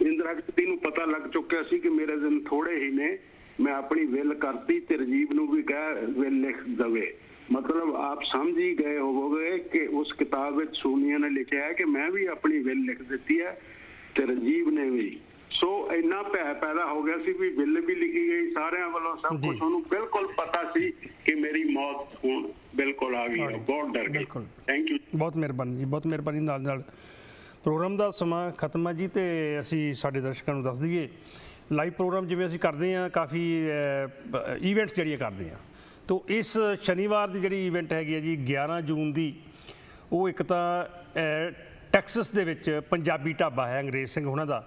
ਇੰਦਰਾ ਗਾਂਧੀ ਨੂੰ ਪਤਾ ਲੱਗ ਚੁੱਕਿਆ ਸੀ ਕਿ ਮੇਰੇ ਦਿਨ ਥੋੜੇ ਹੀ ਨੇ, ਮੈਂ ਆਪਣੀ ਵਿਲ ਕਰਤੀ ਤੇ ਰਾਜੀਵ ਨੂੰ ਵੀ ਕਹਿ ਵਿਲ ਲਿਖ ਦਵੇ। ਮਤਲਬ ਆਪ ਸਮਝ ਹੀ ਗਏ ਹੋਵੋਗੇ ਕਿ ਉਸ ਕਿਤਾਬ ਵਿੱਚ ਸੋਨੀਆ ਨੇ ਲਿਖਿਆ ਹੈ ਕਿ ਮੈਂ ਵੀ ਆਪਣੀ ਵਿਲ ਲਿਖ ਦਿੱਤੀ ਹੈ ਤੇ ਰਾਜੀਵ ਨੇ ਵੀ। ਸੋ ਇੰਨਾ ਭੈ ਪੈਦਾ ਹੋ ਗਿਆ ਸੀ ਵੀ ਬਿੱਲ ਵੀ ਲਿਖੀ ਗਈ ਸਾਰਿਆਂ ਵੱਲੋਂ, ਸਭ ਕੁਝ ਉਹਨੂੰ ਬਿਲਕੁਲ ਪਤਾ ਸੀ ਕਿ ਮੇਰੀ ਮੌਤ ਹੁਣ ਬਿਲਕੁਲ ਆ ਗਈ ਹੈ, ਬਹੁਤ ਡਰ ਗਈ। ਥੈਂਕ ਯੂ, ਬਹੁਤ ਮਿਹਰਬਾਨੀ ਜੀ, ਬਹੁਤ ਮਿਹਰਬਾਨੀ। ਨਾਲ ਪ੍ਰੋਗਰਾਮ ਦਾ ਸਮਾਂ ਖਤਮ ਹੈ ਜੀ, ਤੇ ਅਸੀਂ ਸਾਡੇ ਦਰਸ਼ਕਾਂ ਨੂੰ ਦੱਸ ਦਈਏ ਲਾਈਵ ਪ੍ਰੋਗਰਾਮ ਜਿਵੇਂ ਅਸੀਂ ਕਰਦੇ ਹਾਂ, ਕਾਫੀ ਈਵੈਂਟਸ ਜਿਹੜੀਆਂ ਕਰਦੇ ਹਾਂ। ਤਾਂ ਇਸ ਸ਼ਨੀਵਾਰ ਦੀ ਜਿਹੜੀ ਈਵੈਂਟ ਹੈਗੀ ਹੈ ਜੀ 11 ਜੂਨ ਦੀ, ਉਹ ਇੱਕ ਤਾਂ ਟੈਕਸਸ ਦੇ ਵਿੱਚ ਪੰਜਾਬੀ ਢਾਬਾ ਹੈ ਅੰਗਰੇਜ਼ ਸਿੰਘ ਉਹਨਾਂ ਦਾ,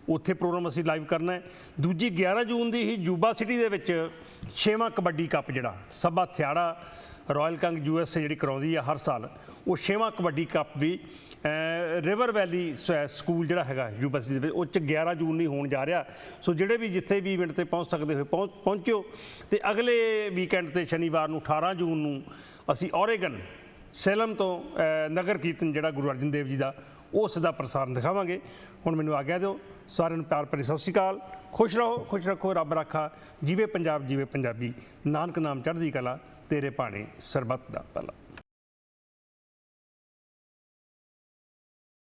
ਉੱਥੇ ਪ੍ਰੋਗਰਾਮ ਅਸੀਂ ਲਾਈਵ ਕਰਨਾ ਹੈ। ਦੂਜੀ 11 ਜੂਨ ਦੀ ਹੀ ਯੂਬਾ ਸਿਟੀ ਦੇ ਵਿੱਚ 6ਵਾਂ ਕਬੱਡੀ ਕੱਪ ਜਿਹੜਾ ਸਭਾ ਥਿਆੜਾ ਰਾਇਲ ਕੰਗ USA ਜਿਹੜੀ ਕਰਾਉਂਦੀ ਆ ਹਰ ਸਾਲ, ਉਹ 6ਵਾਂ ਕਬੱਡੀ ਕੱਪ ਵੀ ਰਿਵਰ ਵੈਲੀ ਸਕੂਲ ਜਿਹੜਾ ਹੈਗਾ ਯੂਬਾ ਸਿਟੀ ਦੇ ਵਿੱਚ, ਉਹ 'ਚ 11 ਜੂਨ ਨਹੀਂ ਹੋਣ ਜਾ ਰਿਹਾ। ਸੋ ਜਿਹੜੇ ਵੀ ਜਿੱਥੇ ਵੀ ਇਵੈਂਟ ਤੇ ਪਹੁੰਚ ਸਕਦੇ ਹੋਏ ਪਹੁੰਚਿਓ। ਤੇ ਅਗਲੇ ਵੀਕਐਂਡ ਤੇ ਸ਼ਨੀਵਾਰ ਨੂੰ 18 ਜੂਨ ਨੂੰ ਅਸੀਂ ਓਰੇਗਨ ਸੇਲਮ ਤੋਂ ਨਗਰ ਕੀਰਤਨ ਜਿਹੜਾ ਗੁਰੂ ਅਰਜਨ ਦੇਵ ਜੀ ਦਾ, ਉਸ ਦਾ ਪ੍ਰਸਾਰਣ ਦਿਖਾਵਾਂਗੇ। ਹੁਣ ਮੈਨੂੰ ਆਗਿਆ ਦਿਓ, ਸਾਰਿਆਂ ਨੂੰ ਪਿਆਰ ਭਰੀ ਸਤਿ ਸ਼੍ਰੀ ਅਕਾਲ। ਖੁਸ਼ ਰਹੋ, ਖੁਸ਼ ਰੱਖੋ, ਰੱਬ ਰਾਖਾ। ਜੀਵੇ ਪੰਜਾਬ, ਜੀਵੇ ਪੰਜਾਬੀ। ਨਾਨਕ ਨਾਮ ਚੜ੍ਹਦੀ ਕਲਾ, ਤੇਰੇ ਭਾਣੇ ਸਰਬੱਤ ਦਾ ਭਲਾ।